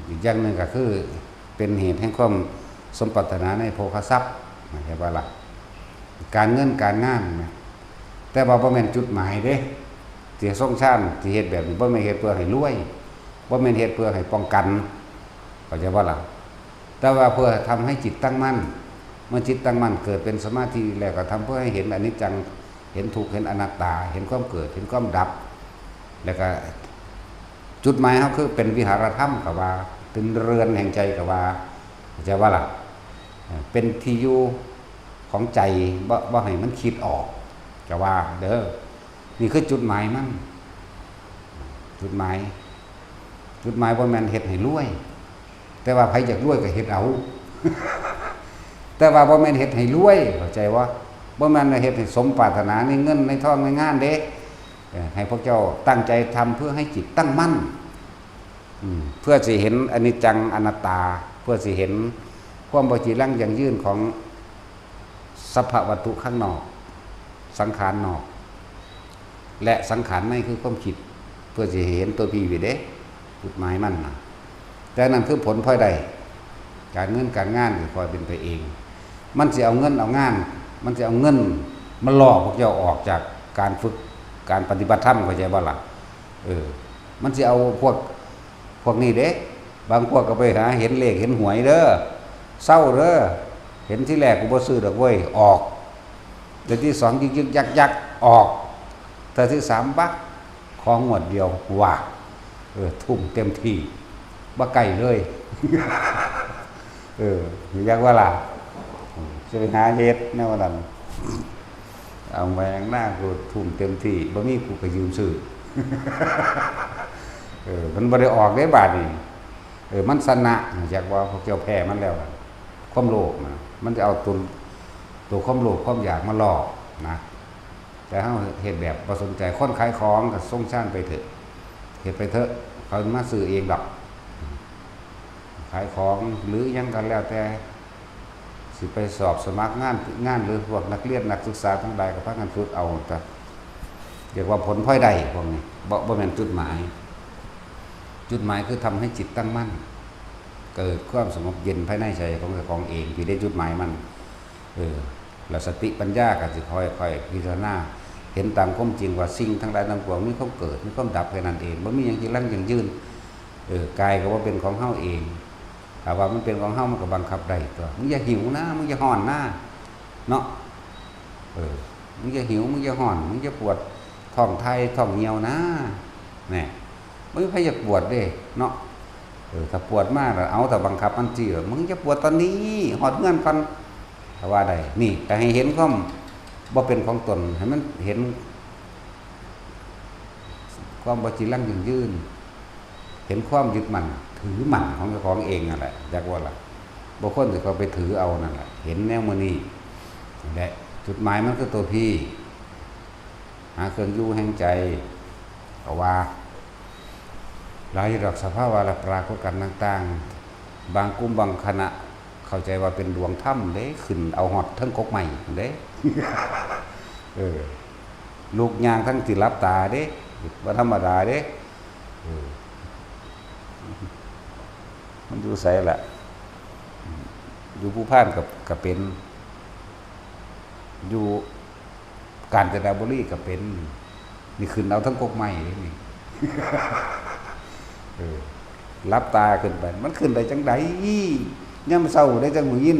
อีกอย่างนึงก็คือเป็นเหตุแห่งความสมปรารถนาในโภคทรัพย์ใช่ป่ะล่ะการเงินการงานแต่ว่าบ่แม่นจุดหมายเด้ที่ทรงชาติที่เฮ็ดแบบนี้บ่แม่นเฮ็ดเพื่อให้รวยบ่แม่นเฮ็ดเพื่อให้ป้องกันเข้าใจบ่ล่ะแต่ว่าเพื่อทำให้จิตตั้งมั่นเมื่อจิตตั้งมั่นเกิดเป็นสมาธิแล้วก็ทำเพื่อให้เห็นอนิจจังเห็นทุกข์เห็นอนัตตาเห็นความเกิดเห็นความดับแล้วก็จุดหมายเฮาคือเป็นวิหารธรรมก็ว่าเป็นเรือนแห่งใจก็ว่าเข้าใจบ่ล่ะเป็นที่อยู่ของใจบ่ให้มันคิดออกก็ว่าเด้อนี่คือจุดหมายมันจุดหมายบ่แม่นเฮ็ดให้รวยแต่ว่าไผอยากรวยก็เฮ็ดเอา แต่ว่าบ่แม่นเฮ็ดให้รวยเข้าใจว่าบ่แม่นเฮ็ดให้สมปรารถนาในเงินในทองในงานเด้ให้พวกเจ้าตั้งใจทำเพื่อให้จิตตั้งมั่นเพื่อสิเห็นอนิจจังอนัตตาเพื่อสิเห็นความบ่จีรังยั่งยืนของสัพพวัตถุข้างนอกสังขารนอกและสังขารในคือความคิดเพื่อสิเห็นตัวพี่วิเด้จุดหมายมันนะแต่นั่นคือผลพลอยได้การเงินการงานก็คอยเป็นไปเองมันสิเอาเงินเอางานมันสิเอาเงินมาล่อพวกเจ้าออกจากการฝึกการปฏิบัติธรรมเข้าใจบ่ล่ะมันสิเอาพวกนี้เด้บางพวกก็ไปหาเห็นเลขเห็นหวยเด้อเศร้าเด้อเห็นที่แรกกูบ่ซื้อดอกเว้ยออกแต่ที่สองยึกๆยักๆออกแต่ที่สามบักของงวดเดียวว่าทุ่มเต็มที่บ่ไกลเลยอยากว่าล่ะจะไปหาเฮ็ดแนวนั้นเอาแหวงหน้ากูทุ่มเต็มที่บ่มีกูก็ยืมซื้อมันบ่ได้ออกได้บาดนี่มันสนะอยากว่าพวกเจ้าแพ้มันแล้วความโลภนะมันจะเอาตัวความโลภความอยากมาหลอกนะแต่เฮาเฮ็ดแบบบ่สนใจคนขายของก็ส่งชานไปเถอะเฮ็ดไปเถอะเขามาซื้อเองดอกขายของหรือยังกันแล้วแต่สิไปสอบสมัครงานหรือพวกนักเรียนนักศึกษาทั้งหลายก็พากันฝึกเอาแต่เรียกว่าผลพลอยได้พวกนี้บ่แม่นจุดหมายคือทำให้จิตตั้งมั่นเกิดความสงบเย็นภายในใจของเองที่ได้จุดหมายมันแล้วสติปัญญาก็สิค่อยพิจารณาเห็นตามความจริงว่าสิ่งทั้งหลายทั้งปวงมีความเกิดมีความดับแค่นั้นเองบ่มีหยังที่ยั่งยืนกายก็ว่าเป็นของเฮาเองแต่ว่ามันเป็นของเฮามันก็บังคับได้ตัวมึงอย่าหิวนะมึงอย่าห่อนนะเนาะมึงอย่าหิวมึงอย่าห่อนมึงอย่าปวดท้องไทยท้องเหี่ยวนะแน่มึงพยายามปวดเด้เนาะถ้าปวดมากเอาแต่บังคับมันจี้มึงอย่าปวดตอนนี้หอดเงื่อนก่อน ถ้าว่าได้นี่แต่ให้เห็นความบ่เป็นของตนให้มันเห็นความบ่จีรังยืนเห็นความยึดมั่นถือมั่นของเจ้าของเองนั่นแหละจักว่าล่ะบ่คนสิเขาไปถือเอานั่นแหละเห็นแนวมื้อนี้นั่นแหละจุดหมายมันคือตัวพี่หาเครื่องอยู่แห่งใจก็ว่าหลายดอกสภาวะละปรากฏกันต่างๆบางกลุ่มบางคณะเข้าใจว่าเป็นดวงถ้ำเด้ขึ้นเอาฮอดทั้งกกใหม่เด้ ลูกยางทั้งสิรับตาเด้บ่ธรรมดาเด้มันอยู่ไสล่ะอยู่ผู้พานกับเป็นอยู่กาญจนบุรีก็เป็นนี่ขึ้นเอาทั้งกกใหม่นี่ รับตาขึ้นไปมันขึ้นได้จังไดยามเช้าได้จังหูยิน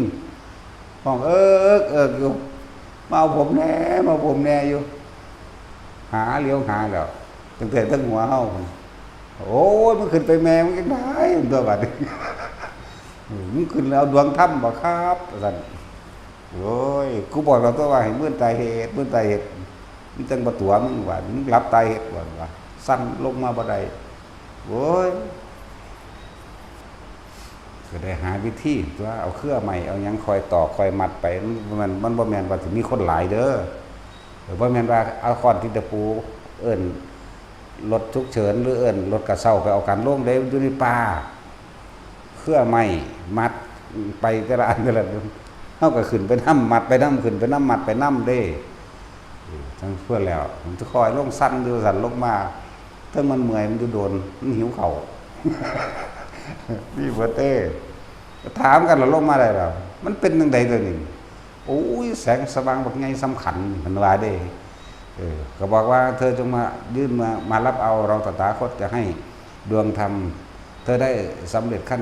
ห้องอยู่มาเอาผมแน่มาผมแน่อยู่หาเลี้ยวหาแล้วตั้งแต่ทั้งหัวเฮาโอ้ยมันขึ้นไปแม่มันจังได๋ตัวบัดนี้ มันขึ้นแล้วดวงถ้ำบ่ครับซั่นโอ้ยกูบอกแล้วตัวว่าให้มื้อตายเหตุมันจังบ่ตัวมึงว่ามึงรับตายเหตุว่าสั่นลงมาบ่ได้โอ้ยก็ได้หาวิธีตัวเอาเครือใหม่เอาหยังคอยต่อคอยมัดไปมันบ่แม่นว่าสิมีคนหลายเด้อบ่แม่นว่าเอาค้อนที่ตะปูเอิ้นรถฉุกเฉินหรือเอิ้นรถกระเช้าไปเอากันลงได้อยู่ในป่าเครือใหม่มัดไปแต่ละอันแต่ละเฮาก็ขึ้นไปนำมัดไปนำขึ้นไปนำมัดไปนำเด้ทั้งเพื่อแล้วมันจะคอยลงสั่นอยู่สั่นลงมาถ้ามันเมื่อยมันจะโดนมันหิวเข่า พี่เบิร์เต้ถามกันเราลงมาได้แล้วมันเป็นจังไดตัวนี้โอ้ยแสงสว่างบักใหญ่สำคัญมันว่าเด้ก็บอกว่าเธอจงมายื่นมารับเอาเราตถาคตจะให้ดวงธรรมเธอได้สำเร็จขั้น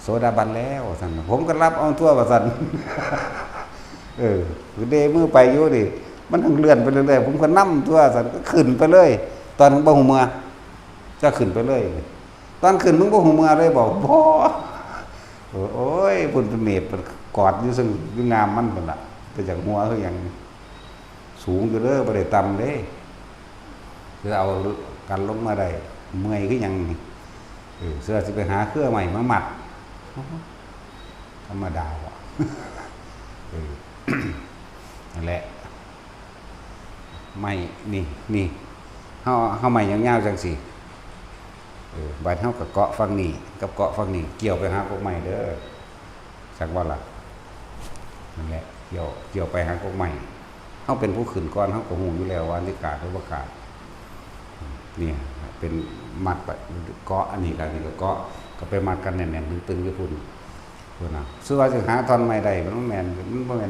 โสดาบันแล้วท่านผมก็รับเอาทั่วว่าซั่น คือเดมือไปอยู่ดิมันทั้งเลื่อนไปเรื่อยๆผมก็นํทั่วซั่นก็ขึ้นไปเลยตอนบ่ฮู้เมื่อจะขึ้นไปเลยตอนขึ้นมึงบ่ฮู้เมื่อเลยบอกบ่โอ้ยบุญเป็นเมฆกอดอยู่ซึ่งอยู่งามมันพุ่นล่ะแต่จากหัวคือหยังสูงอยู่เด้อบ่ได้ต่ำเด้คือเอากันลงมาได้เมื่อยคือหยังเสื้อสิไปหาเครือใหม่มามัดธรรมดาว่ะ นั่นแหละไม่นี่เฮาไม่ยาวๆจังซี่บาดเฮากับเกาะฝั่งนี้กับเกาะฝั่งนี้เกี่ยวไปหาพวกใหม่เด้อจักว่าล่ะนั่นแหละเกี่ยวไปหาพวกใหม่เฮาเป็นผู้ขึ้นก่อนเฮาก็ฮู้อยู่แล้วว่าอันที่ขาดหรือบ่ขาดเนี่ยเป็นมัดไปเกาะอันนี้กันนี่ก็เกาะก็ไปมัดกันแน่นๆตึงๆอยู่พุ่นน่ะซื้อว่าสิหาท่อนไม้ได้มันบ่แม่น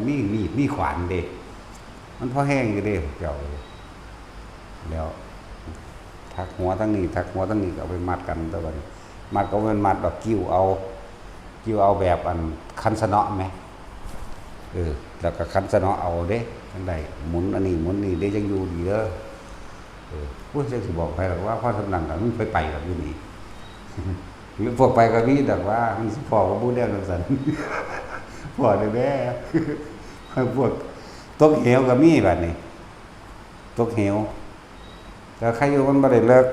มีมีดมีขวานเด้มันพอแห้งอยู่เด้เจ้าแล้วทักหัวทั้งนี้ทักหัวทั้งนี้ก็เอาไปมัดกันตัวบัดนี้มัดก็เป็นมัดแบบกิ้วเอาแบบอันคันสนอแม่แล้วก็คันสนอเอาเด้จังได๋หมุนอันนี้หมุนนี่ได้จังอยู่ดีเด้อผู้จักสิบอกไปหรอกว่าพ่อสำนักก็มึงไปกับอยู่นี่ หรือพวกไปก็มีแต่ว่ามีสิพ่อก็บ่ได้จังซั่น พ่อได้แม่ พวกตกเหวก็มีบัดนี้ตกเหวแต่ใครอยู่มันบ่ได้เลิก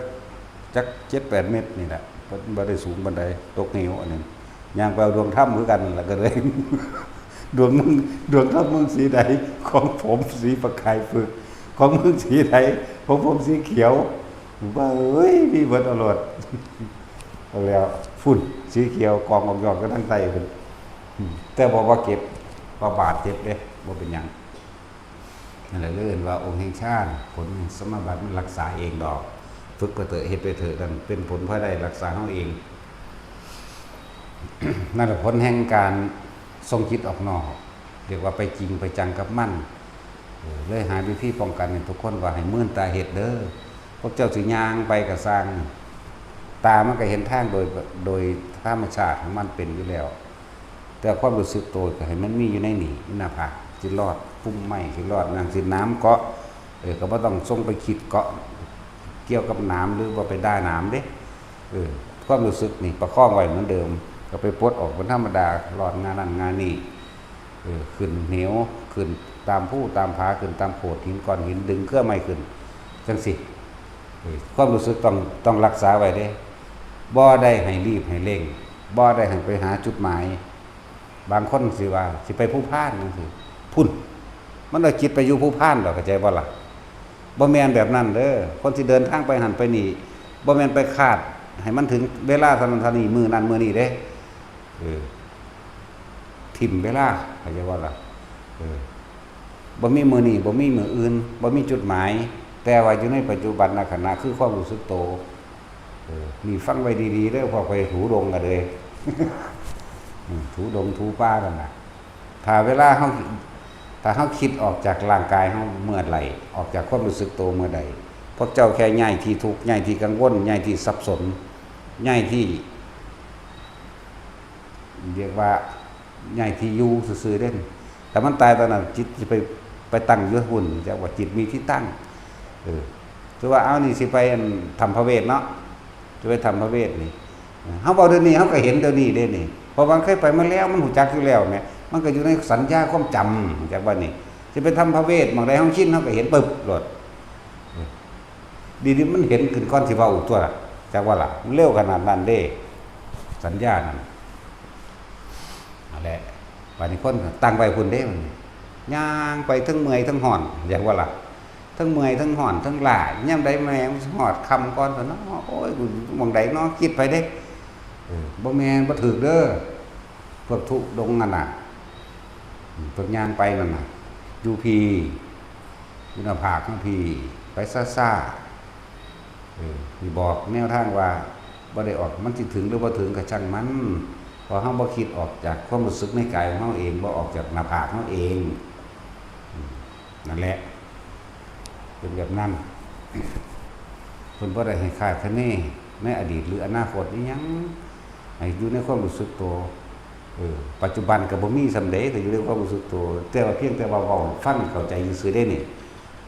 จัก 7-8 เมตรนี่แหละมันบ่ได้สูงปานใดตกเหวอันนั้นย่างไปเอาดวงถ้ำคือกันล่ะก็เลย ดวงถ้ำมึงสีใดของผมสีประกายฝึกของมึงสีใดของผมสีเขียวว่าเอ้ยมีเบิดเอาโลด เอาแล้วฝุ่นสีเขียวกองออกๆกันทั้งไตเพิ่นแต่บอกว่าเก็บว่าบาดเจ็บเด้บ่เป็นหยังนั่นแหละเอิ้นว่าองค์แห่งชาติผลสมบัติมันรักษาเองดอกฝึกไปเถอะเฮ็ดไปเถอะนั่นเป็นผลภายได้รักษาเฮาเอง นั่นแหละผลแห่งการทรงจิตออกนอกเรียกว่าไปจริงไปจังกับมันเลยหาวิธีป้องกันให้ทุกคนว่าให้มื่นตาเฮ็ดเด้อพวกเจ้าสิย่างไปก็สร้างตามันก็เห็นทางโดยธรรมชาติของมันเป็นอยู่แล้วแต่ความรู้สึกตัวก็ให้มันมีอยู่ในนี่หน้าผากสิรอดปุ่มไม้สิรอดนางสิน้ำเกาะก็บ่ต้องส่งไปคิดเกาะเกี่ยวกับน้ำหรือว่าไปได้น้ำเด้ความรู้สึกนี่ประคองไว้เหมือนเดิมก็ไปปลดออกเป็นธรรมดารอดงานนั้นงานนี้ ขึ้นเหนียวขึ้นตามผู้ตามผาขึ้นตามโขดหินก้อนหินดึงเครื่องไม่ขึ้นจังสิความรู้สึกต้องรักษาไว้เด้บ่ได้ให้รีบให้เร่งบ่ได้ให้ไปหาจุดหมายบางคนสิว่าสิไปผู้พานจังซี่พุ่นมันเอาจิตไปอยู่ผู้พานดอกเข้าใจบ่ล่ะบ่แม่นแบบนั้นเด้อคนที่เดินทางไปหันไปนี่บ่แม่นไปคาดให้มันถึงเวลาเท่านั้นเท่านี้มื้อนั้นมื้อนี้เด้ทิ่มเวลาเข้าใจบ่ล่ะบ่มีมื้อนี้บ่มีมื้ออื่นบ่มีจุดหมายแต่ว่าอยู่ในปัจจุบันณขณะคือความรู้สึกโตนี่ฟังไว้ดีๆเด้อพอไปถูดงกันเลย ถูดงถูป้ากันน่ะถ้าเวลาเฮาคิดออกจากร่างกายเฮาเมื่อไหร่ออกจากความรู้สึกโตเมื่อใดพวกเจ้าแค่ย้ายที่ทุกข์ย้ายที่กังวลย้ายที่สับสนย้ายที่เรียกว่าย้ายที่อยู่ซื่อๆเด้นแต่มันตายตอนนั้นจิตสิไปตั้งอยู่หุ่นจักว่าจิตมีที่ตั้งคือว่าเอานี่สิไปทำพระเวทเนาะจะไปทำพระเวทนี่เฮาเว้าเดี๋ยวนี้เฮาก็เห็นเดี๋ยวนี้เด้นี่เพราะว่าเคยไปมาแล้วมันหูจักอยู่แล้วแหมมันก็อยู่ในสัญญาความจำจากว่านี่สิไปทำพระเวทบางใดเฮาชินเฮาก็เห็นปึ๊บโลดดีๆมันเห็นขึ้นก่อนสิเว้าตัวล่ะจากว่าล่ะมันเร็วขนาดนั้นเด้สัญญานั่นนั่นแหละบัดนี้คนตั้งไว้พุ่นเด้มันย่างไปทั้งเมื่อยทั้งหอนอย่างว่าล่ะทั้งเมื่อยทั้งหอนทั้งหลายย่ำใดแม่งหอดคำก่อนซะเนาะโอ้ยมองใดเนาะคิดไปเด้บ่แม่นบ่ถูกเด้อพวกทุกดงนั่นน่ะพวกย่างไปนั่นน่ะอยู่พี่อยู่หน้าผากของพี่ไปซ่าๆนี่บอกแนวทางว่าบ่ได้ออกมันสิถึงหรือบ่ถึงก็ช่างมันพอเฮาบ่คิดออกจากความรู้สึกในกายของเฮาเองบ่ออกจากหน้าผากเฮาเองนั่นแหละเป็นแบบนั้นเพิ่นบ่ได้ให้คาดคะเนในอดีตหรืออนาคตอีหยังให้อยู่ในความรู้สึกตัวปัจจุบันก็บ่มีสำเร็จแต่อยู่ในความรู้สึกตัวแต่ว่าเพียงแต่ว่าเว้าฟังเข้าใจซื่อๆได้นี่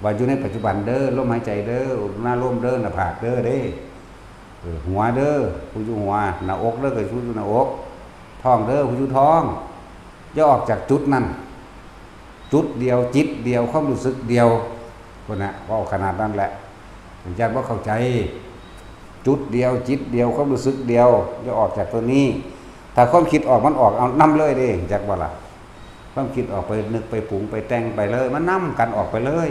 ว่าอยู่ในปัจจุบันเด้อลมหายใจเด้อหน้าลมเด้อหน้าผากเด้อเด้หัวเด้อผู้อยู่หัวหน้าอกเด้อก็ผู้อยู่หน้าอกท้องเด้อผู้อยู่ท้องอย่าออกจากจุดนั้นจุดเดียวจิตเดียวความรู้สึกเดียวคนน่ะว่าขนาดนั้นแหละผมอยากว่าเข้าใจจุดเดียวจิตเดียวความรู้สึกเดียวจะออกจากตัวนี้ถ้าความคิดออกมันออกเอานำเลยเด้จักว่าล่ะความคิดออกไปนึกไปปรุงไปแต่งไปเลยมันนำกันออกไปเลย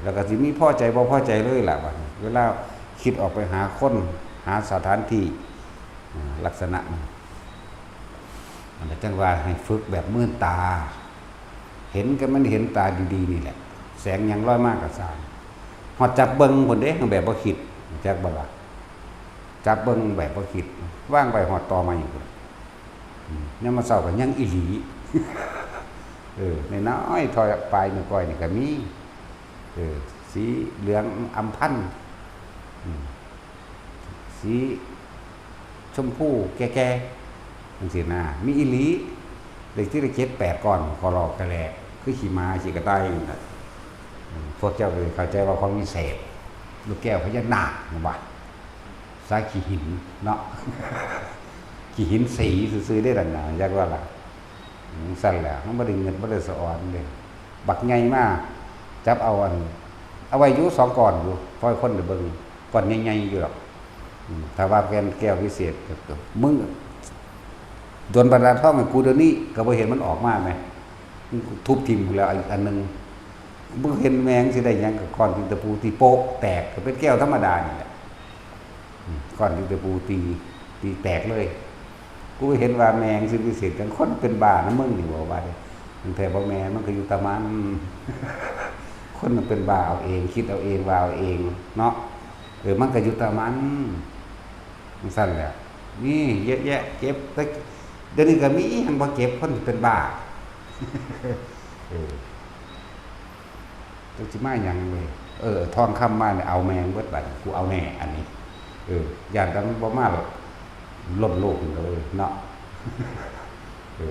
แล้วก็สิมีพอใจบ่พอใจเลยล่ะว่าเวลาคิดออกไปหาคนหาสถานที่ลักษณะมันจังว่าให้ฝึกแบบมื่นตาเห็นก็มันเห็นตาดีๆนี่แหละแสงยังร้อยมากกับสารหอดจับเบิ้งคนเด้แบบบ่คิดจักบ่ล่ะจับเบิ้งแบบบ่คิดว่างไปหอดต่อมาอยู่เนี่ยมาเศร้ากับยังอีหลีในน้อยถอยปลายมือก้อยนี่ก็มีสีเหลืองอำพันสีชมพูแก่ๆจังซี่นะมีอีหลีเลขที่ได้7-8ก่อนขอรอกกระแลคือขี่ม้าขี่กระต่ายพวกเจ้าเลยเข้าใจว่าของวิเศษลูกแก้วพญานาคนะว่าสายขี้หินเนาะขี้หินสีซื่อๆได้ดังนั้นอยากว่าล่ะสั่นแหละมันบ่ได้เงินบ่ได้สะอ่อนเลยบักใหญ่มากจับเอาไว้อยู่2ก่อนอยู่พอคนได้เบิ่งก่อนใหญ่ๆอยู่หรอกถ้าว่าแก้ววิเศษก็มึงโดนบรรดาท่องให้กูเดี๋ยวนี้ก็บ่เห็นมันออกมาไหมทุบทิ่มแล้วอีกอันนึงบ่เห็นแมงสิได้หยังกับก้อนดินตะปูตีโป๊กแตกก็เป็นแก้วธรรมดานี่แหละก้อนดินตะปูตีแตกเลยกูเห็นว่าแมงสิพิเศษจังคนเป็นบ้านะมึงนี่บ่ว่าเด้มันแท้บ่แม่มันก็อยู่ตะมันคนมันเป็นบ้าเอาเองคิดเอาเองว่าเอาเองเนาะมันก็อยู่ตะมันสั่นแหละนี่เยอะแยะเจ็บเดี๋ยวนี้ก็มีหังบ่เจ็บคนเป็นบ้าจังสิมาหยังเว้ยทองคำมาเนี่ยเอาแมงเบิดบัดกูเอาแน่อันนี้ย่านแต่มันบ่มาหรอกล้มโลกเลยเนาะ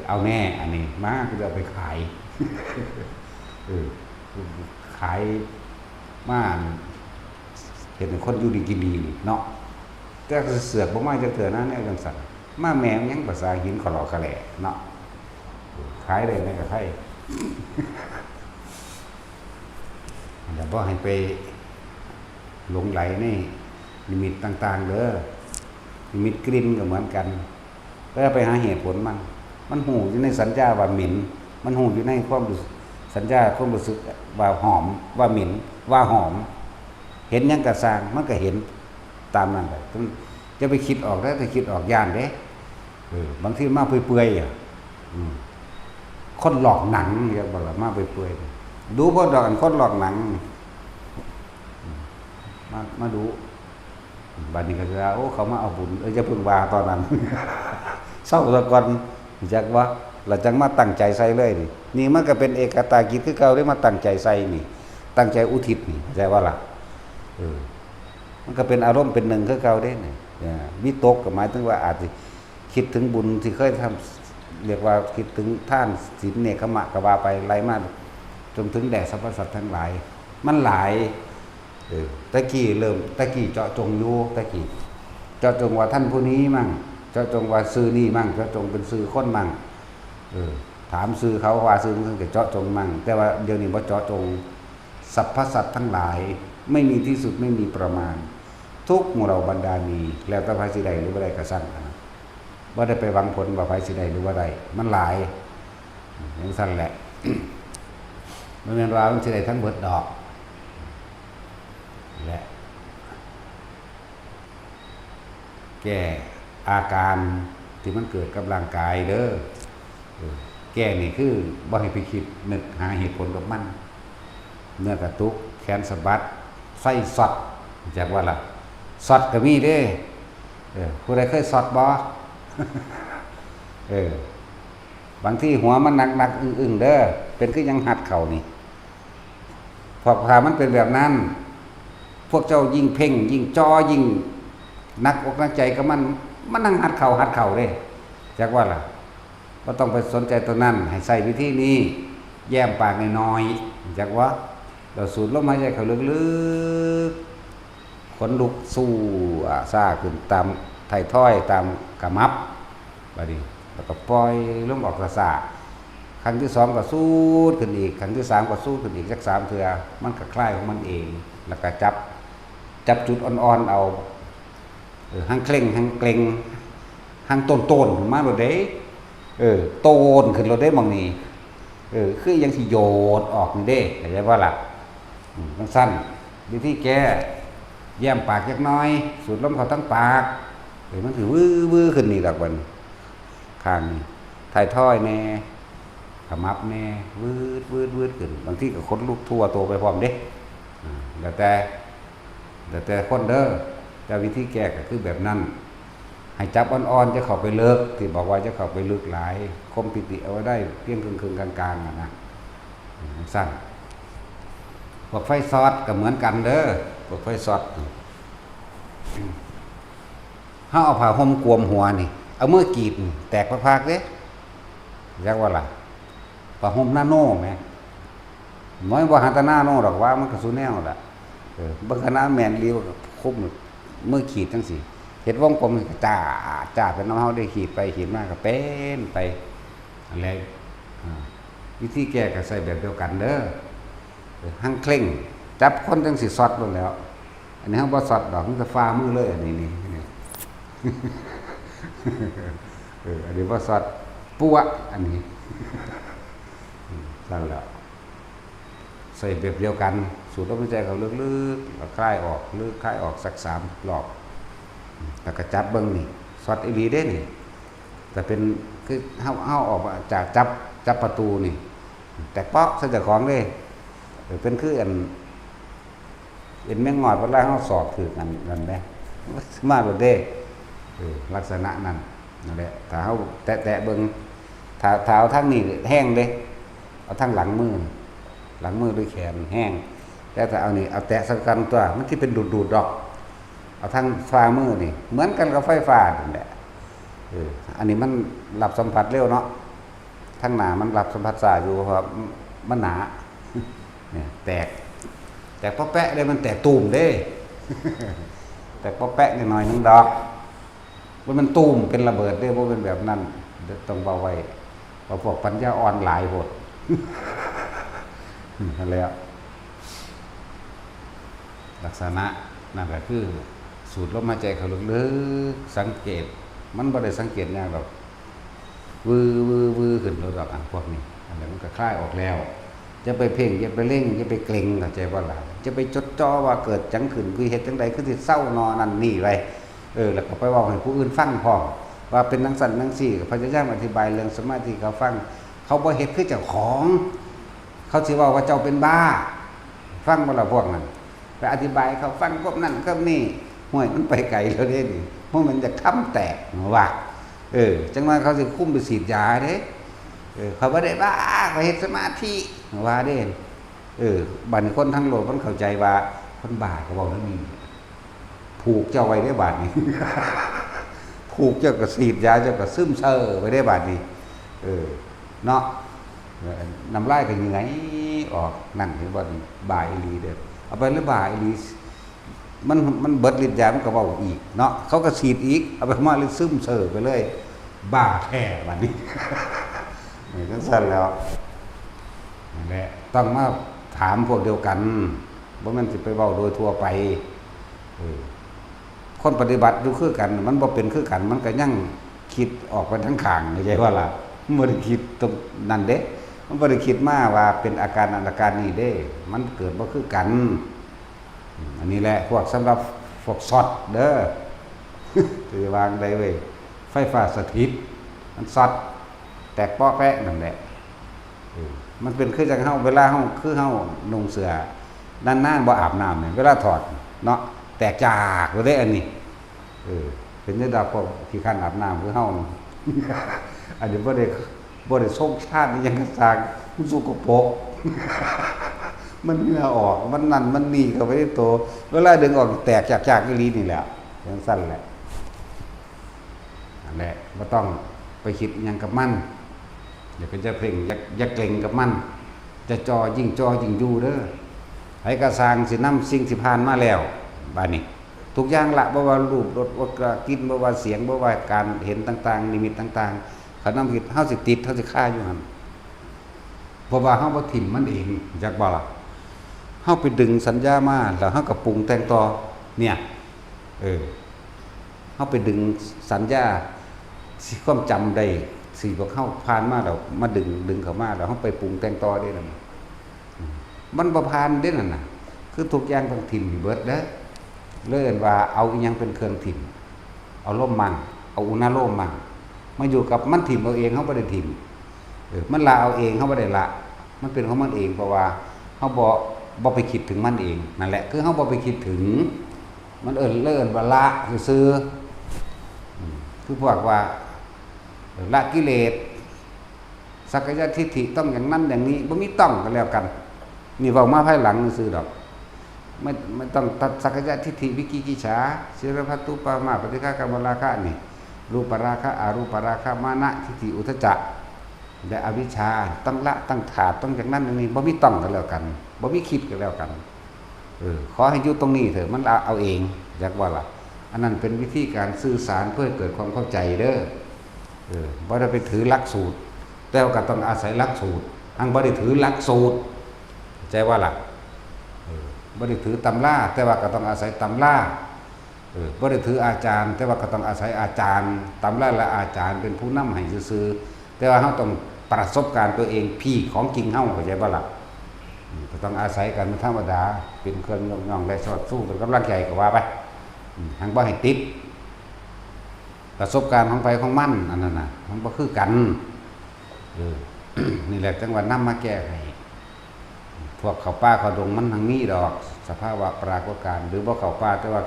เอาแน่อันนี้มากูจะเอาไปขายขายมาเห็นคนอยู่ดีกินดีเนาะแต่เสือกบ่มาจักเทื่อนะแนวจังซั่นมาแมงยังภาษาหินขอหลอกกะแหล่เนาะ ขายได้ไหมกับไพ่อย่าบอกให้ไปหลงไหลนี่นิมิตต่างๆเด้อนิมิตกลิ่นก็เหมือนกันแล้วไปหาเหตุผลมันหูอยู่ในสัญญาว่าหมิ่นมันหูอยู่ในความรู้สัญญาความรู้สึกว่าหอมว่าหมิ่นว่าหอมเห็นยังกระสร้างมันก็เห็นตามนั้นไปจะไปคิดออกได้แต่คิดออกย่านเด้บางทีมาเปื่อยๆคนหลอกหนังเรียกว่าละมาเปื่อยๆดูพวกดอกคนหลอกหนังมาดูบัดนี้ก็จะโอ้เขามาเอาบุญจะพึ่งวาตอนนั้นเศร้าตะกอนจักว่าเราจังมาตั้งใจใส่เลยนี่มันก็เป็นเอกตากิจคือเก่าได้มาตั้งใจใส่นี่ตั้งใจอุทิศนี่ใจว่าล่ะมันก็เป็นอารมณ์เป็นหนึ่งคือเก่าได้นี่วิตกก็หมายถึงว่าอาจจะคิดถึงบุญที่เคยทำเรียกว่าคิดถึงท่านศีลเนคขมะก็ว่าไปไล่มาจนถึงแด่สรรพสัตว์ทั้งหลายมันหลายตะกี้เจาะจงอยู่ตะกี้เจาะจงว่าท่านผู้นี้มั่งเจาะจงว่าซื้อนี่มั่งเจาะจงเป็นซื้อคนมั่งถามซื้อเขาว่าซื้อมันก็เจาะจงมั่งแต่ว่าเดี๋ยวนี้บ่เจาะจงสรรพสัตว์ทั้งหลายไม่มีที่สุดไม่มีประมาณทุกหมู่เราบรรดามีแล้วแต่ไผสิได้หรือบ่ได้ก็สั่งบ่ได้ไปหวังผลว่าไผสิได้หรือว่าได้มันหลายอย่างซั่นแหละ มันเป็นว่ามันสิได้ทั้งเบิดดอกและแก้อาการที่มันเกิดกับร่างกายเด้อแก้นี่คือบ่ให้ไปคิดนึกหาเหตุผลกับมันเนื้อกระตุกแขนสะบัดไส้สอดจากว่าล่ะสอดก็มีเด้ผู้ใดเคยสอดบ่บางที่หัวมันหนักๆอึ้งๆเด้อเป็นคือยังหัดเข่านี่พอพามันเป็นแบบนั้นพวกเจ้ายิ่งเพ่งยิ่งจ้อยิ่งนักอกนักใจก็มันนั่งหัดเข่าเลยจากว่าล่ะก็ต้องไปสนใจตัวนั้นให้ใส่วิธีนี้แย้มปากน้อยๆจากว่าเราสูดลมหายใจเข้าลึกๆขนลุกสู้ซ่าขึ้นตามไถ่ถ้อยตามกระมับบัดนี้แล้วก็ปล่อยลมออกซ่าครั้งที่สองก็สู้ขึ้นอีกครั้งที่สามก็สู้ขึ้นอีกสัก3 เทื่อมันก็คลายของมันเองแล้วก็จับจุดอ่อนๆเอาหังเคร่งหังเกร็งหังต้นมาโดดเด้โตนขึ้นเราได้มองนี่คือยังสิโยดออกนี่เด้เข้าใจว่าล่ะต้องสั้นวิธีแก้แย้มปากจักน้อยสูดลมเข้าทั้งปากมันถือวื้อขึ้นนี่ดอกบัดข้างนี่ถ่ายถ้อยแน่ขมับแน่วืดขึ้นบางทีก็คนลุกทั่วโตไปพร้อมเด้แต่คนเด้อแต่วิธีแก้ก็คือแบบนั้นให้จับอ่อนๆจะเข้าไปเลิกที่บอกว่าจะเข้าไปลึกหลายคมปิติเอาไว้ได้เพียงครึ่งๆกลางๆนะสั้นพวกไฟซอดก็เหมือนกันเด้อพวกไฟซอดเฮาเอาผ้าห่มกวมหัวนี่เอามือกรีดแตกพากๆเด้เรียกว่าล่ะผ้าห่มนาโน่แม่น้อยบ่หาตานาโน่ดอกว่ามันก็สุแนวล่ะบางคณะแม่นเลียวคุบมือขีดจังซี่เฮ็ดวงกลมจ้าเป็นน้ำเฮาได้ขีดไปขีดมาก็เป็นไปอะไรวิธีแก้ก็ใส่แบบเดียวกันเด้อหั่งเคร่งจับคนจังสิสอดลงแล้วอันนี้เฮาบ่สอดดอกมันจะฟ้ามือเลยอันนี้อันนี้บ่สอดปัวอันนี้สั่นแล้วใส่แบบเดียวกันสูดลมหายใจเข้าลึกๆแล้วคลายออกลึกคลายออกสัก3 รอบแล้วก็จับเบิ่งนี่สอดอีหลีเด้นี่แต่เป็นคือเฮาออกจากจับประตูนี่แต่เปาะซะเจ้าของเด้เป็นคืออันแม่งงอดเวลาเฮาสอบถือกันนั่นแหละมาโดดเด้ลักษณะนั้นนั่นแหละถ้าเฮาแตะเบิ่งถ้าเอาทางนี้แห้งเด้เอาทางหลังมือด้วยแขนแห้งแต่ถ้าเอานี่เอาแตะสักกันตัวมันที่เป็นดูดดอกเอาทั้งฝ่ามือนี่เหมือนกันกับไฟฟ้านั่นแหละอันนี้มันรับสัมผัสเร็วเนาะทั้งหนามันรับสัมผัสช้าอยู่เพราะมันหนาเนี่ยแตกพอแปะเลยมันแตกตูมเด้ แต่พอแปะนิดหน่อยนึงดอกมันตูมเป็นระเบิดเด้บ่เป็นแบบนั้นต้องเบาไว้ พวกปัญญาอ่อนหลายโพด นั่นแหละลักษณะนั่นก็คือสูดลมหายใจเข้าลึกๆสังเกตมันบ่ได้สังเกตยากหรอกวือขึ้นรถดอกอันพวกนี้อันนี้มันก็คลายออกแล้วจะไปเพ่งจะไปเร่งจะไปเกร็งเข้าใจบ่ล่ะจะไปจดจ่อว่าเกิดจังขึ้นคือเฮ็ดจังใดคือสิเศร้านอนนั่นนี่ไว้แล้วก็ไปเว้าให้ผู้อื่นฟังพร้อมว่าเป็นจังซั่นจังซี่ก็พยายามอธิบายเรื่องสมาธิเขาฟังเขาบ่เฮ็ดคือเจ้าของเขาสิเว้าว่าเจ้าเป็นบ้าฟังบ่ล่ะพวกนั้นไปอธิบายเขาฟังพวกนั้นก็นี่ห้วยมันไปไกลแล้วเด้นี่เพราะมันจะค้ำแตกว่าจังว่าเขาสิคุ้มไปฉีดยาเด้เขาบ่ได้บ้าเขาเฮ็ดสมาธิว่าเด้บัดนี้คนทั้งโลกมันเข้าใจว่าคนบ้าก็เว้าแล้วนี่ผูกเจ้าไว้ได้บาดนี้ ผูกเจ้าก็ฉีดยาเจ้าก็ซึมเซอไว้ได้บาดนี้เนาะน้ำลายก็ยังไงออกนั่นเห็นบ่บ่ายอีหลีเด้อเอาไปแล้วบ่ายอีหลีมันเบิดฤทธิ์ยามันก็เว้าอีกเนาะเขาก็ฉีดอีกเอาไปมาเลยซึมเซอไปเลยบ้าแท้บัดนี้ จังซั่นแล้วนั่นแหละต้องมาถามพวกเดียวกันบ่แม่นสิไปเว้าโดยทั่วไปคนปฏิบัติอยู่คือกันมันบ่เป็นคือกันมันก็ยังคิดออกไปทั้งข้างเข้าใจว่าล่ะมันบ่ได้คิดตรงนั้นเด้มันบ่ได้คิดมาว่าเป็นอาการนั้นอาการนี้เด้มันเกิดบ่คือกันอันนี้แหละพวกสำหรับพวกช็อตเด้อ สิวางได้เว้ยไฟฟ้าสถิตมันช็อตแตกป้อแปะนั่นแหละมันเป็นคือจังเฮาเวลาเฮาคือเฮานุ่งเสื้อนานๆบ่อาบน้ำเนี่ยเวลาถอดเนาะแตกจากบ่ได้อันนี้เป็นจังได๋พวกที่คั่นอาบน้ำคือเฮา อันนี้บ่ได้ทรงชาตินี่ยังกระสร้างมันสกปรก มันเหงื่อออกมันนั่นมันนี่เข้าไปในตัวเวลาดึงออกแตกจากอีหลีนี่แหละจังซั่นแหละนั่นแหละบ่ต้องไปคิดหยังกับมันอย่าไปจะเพ่งอย่าเกร็งกับมันจะจ่อยิ่งอยู่เด้อให้กระสร้างสินำสิ่งที่ผ่านมาแล้วบัดนี้ทุกอย่างละบ่ว่ารูปรสว่ากลิ่นบ่ว่าเสียงบ่ว่าการเห็นต่างๆนิมิตต่างๆเขานำคิดเฮาสิติดเฮาสิฆ่าอยู่หั่นเพราะว่าเฮาบ่ทิ่มมันเองจักบ่ล่ะเฮาไปดึงสัญญามาแล้วเฮาก็ปรุงแต่งต่อเนี่ยเฮาไปดึงสัญญาสิความจำได้สิพวกเฮาผ่านมาแล้วมาดึงเข้ามาแล้วเฮาไปปรุงแต่งต่อได้นั่นมันบ่ผ่านเด้นั่นน่ะคือทุกอย่างต้องทิ่มเบิดเด้อเลิ่นว่าเอาอีหยังเป็นเครื่องทิ่มเอาลมมั่งเอาอุณหโลมมั่งมาอยู่กับมันทิ่มเอาเองเฮาบ่ได้ทิ่มมันละเอาเองเฮาบ่ได้ละมันเป็นของมันเองเพราะว่าเฮาบ่ไปคิดถึงมันเองนั่นแหละคือเฮาบ่ไปคิดถึงมันเอิ้นว่าละซื่อคือพวกว่าละกิเลสสักกายทิฏฐิต้องอย่างนั้นอย่างนี้บ่มีต้องกันแล้วกันนี่เว้ามาภายหลังซื่อดอกไม่ต้องตัดสักกายทิฏฐิวิกิกิจฉาศิรพัตตุปามาปฏิฆากรรมราคะนี่รูปราคะอรูปราคะมานะทิฏฐิอุทธัจจะและอวิชชาต้องละต้องขาดต้องอย่างนั้นอย่างนี้บ่มีต้องกันแล้วกันบ่มีคิดกันแล้วกันขอให้อยู่ตรงนี้เถอะมันเอาเองจักว่าล่ะอันนั้นเป็นวิธีการสื่อสารเพื่อเกิดความเข้าใจเด้อบ่ได้ไปถือหลักสูตรแต่ก็ต้องอาศัยหลักสูตรอังบ่ได้ถือหลักสูตรใจว่าล่ะบ่ได้ถือตำราแต่ว่าก็ต้องอาศัยตำราบ่ได้ถืออาจารย์แต่ว่าก็ต้องอาศัยอาจารย์ตำราและอาจารย์เป็นผู้นำให้ซื่อๆแต่ว่าเฮาต้องประสบการณ์ตัวเองพี่ของจริงเฮาเข้าใจบ่ล่ะก็ต้องอาศัยกันธรรมดาเป็นเครื่องย่องและสอดสู้กันกำลังใจก็ว่าไปหังบ่ให้ติดประสบการณ์ของไปของมันอันนั้นน่ะมันบ่คือกันนี่แหละจังหวัดนำมาแก้ให้พวกเขาป่าเขาดงมันทางนี้ดอกสภาวะปรากฏการณ์หรือบ่เขาป่าแต่ว่า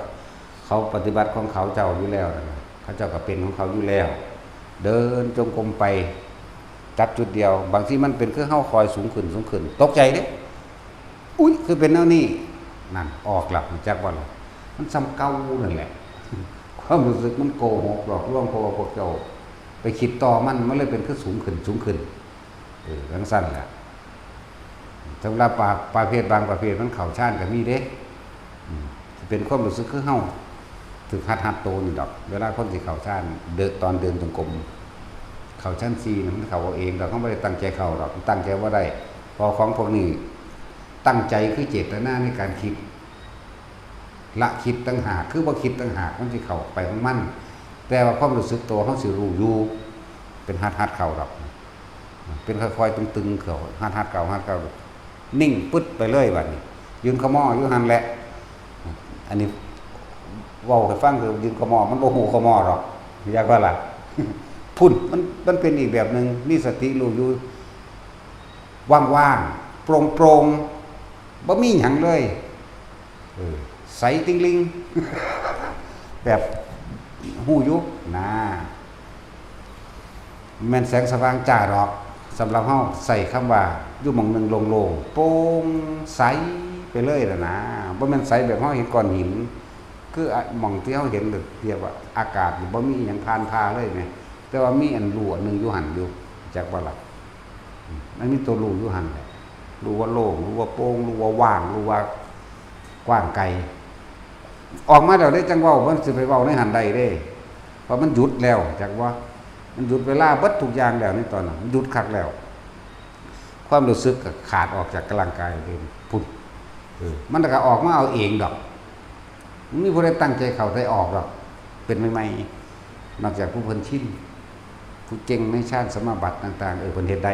เขาปฏิบัติของเขาเจ้าอยู่แล้วนะเขาเจ้าก็เป็นของเขาอยู่แล้วเดินจงกรมไปจับจุดเดียวบางทีมันเป็นคือเฮาคอยสูงขึ้นตกใจเด้อุ๊ยคือเป็นแนวนี้นั่นออกหลักจักบ่ล่ะมันซ้ำเก่านั่นแหละความรู้สึกมันโกหกหลอกลวงพวกเจ้าไปคิดต่อมันเลยเป็นคือสูงขึ้นจังซั่นแหละสำหรับประเภทบางประเภทมันเข้าฌานก็มีเด้เป็นความรู้สึกคือเฮาถึงหัดโตนี่ดอกเวลาคนสิเข้าฌานตอนเดินจงกรม เขาชั้นซีมันเขาเอาเองเราก็ไม่ได้ตั้งใจเขาหรอกตั้งใจว่าได้พอของพวกนี้ตั้งใจคือเจตนาในการคิดละคิดตั้งหากคือว่าคิดตั้งหากมันที่เขาไปของมันแต่ว่าความรู้สึกตัวเขาสิรู้อยู่เป็นฮัดเข่าหรอกเป็นค่อยๆตึงๆเข่าฮัดเข่านิ่งปึ๊ดไปเลยบัดนี้ยืนขม้ออยู่หันแหละอันนี้เว้าให้ฟังคือยืนขม้อมันบ่ฮู้ขม้อหรอกอยากว่าล่ะพุ่นมันเป็นอีกแบบนึงมีสติรู้อยู่ว่างๆโปร่งๆบ่มีหยังเลยใสติงลิงแบบหูยุบนะแม่นแสงสว่างจ้าดอกสำหรับเฮาใส่คำว่าอยู่หม่องนึงโล่งๆโปร่งใสไปเลยล่ะนะบ่แม่นใสแบบเฮาเห็นก้อนหินคือหม่องที่เฮาเห็นเรียกว่าอากาศบ่มีหยังผ่านพาเลยแม่แต่ว่ามีอันรู้อันนึงอยู่หั่นอยู่จักบ่ล่ะมันมีตัวรู้อยู่หั่นแหละรู้ว่าโล่งรู้ว่าโปร่งรู้ว่าว่างรู้ว่ากว้างไกลออกมาแล้วได้จังเว้ามันสิไปเว้าในหันใดเด้เพราะมันหยุดแล้วจักว่ามันหยุดเวลาเบิดทุกอย่างแล้วในตอนนั้นมันหยุดคักแล้วความรู้สึกก็ขาดออกจากร่างกายเลยพุ่นมันก็ออกมาเอาเองดอกมันมีผู้ใดตั้งใจเข้าได้ออกดอกเป็นใหม่ๆนอกจากผู้เพิ่นชินผู้เก่งในชาติสมาบัติต่างๆเพิ่นเฮ็ดได้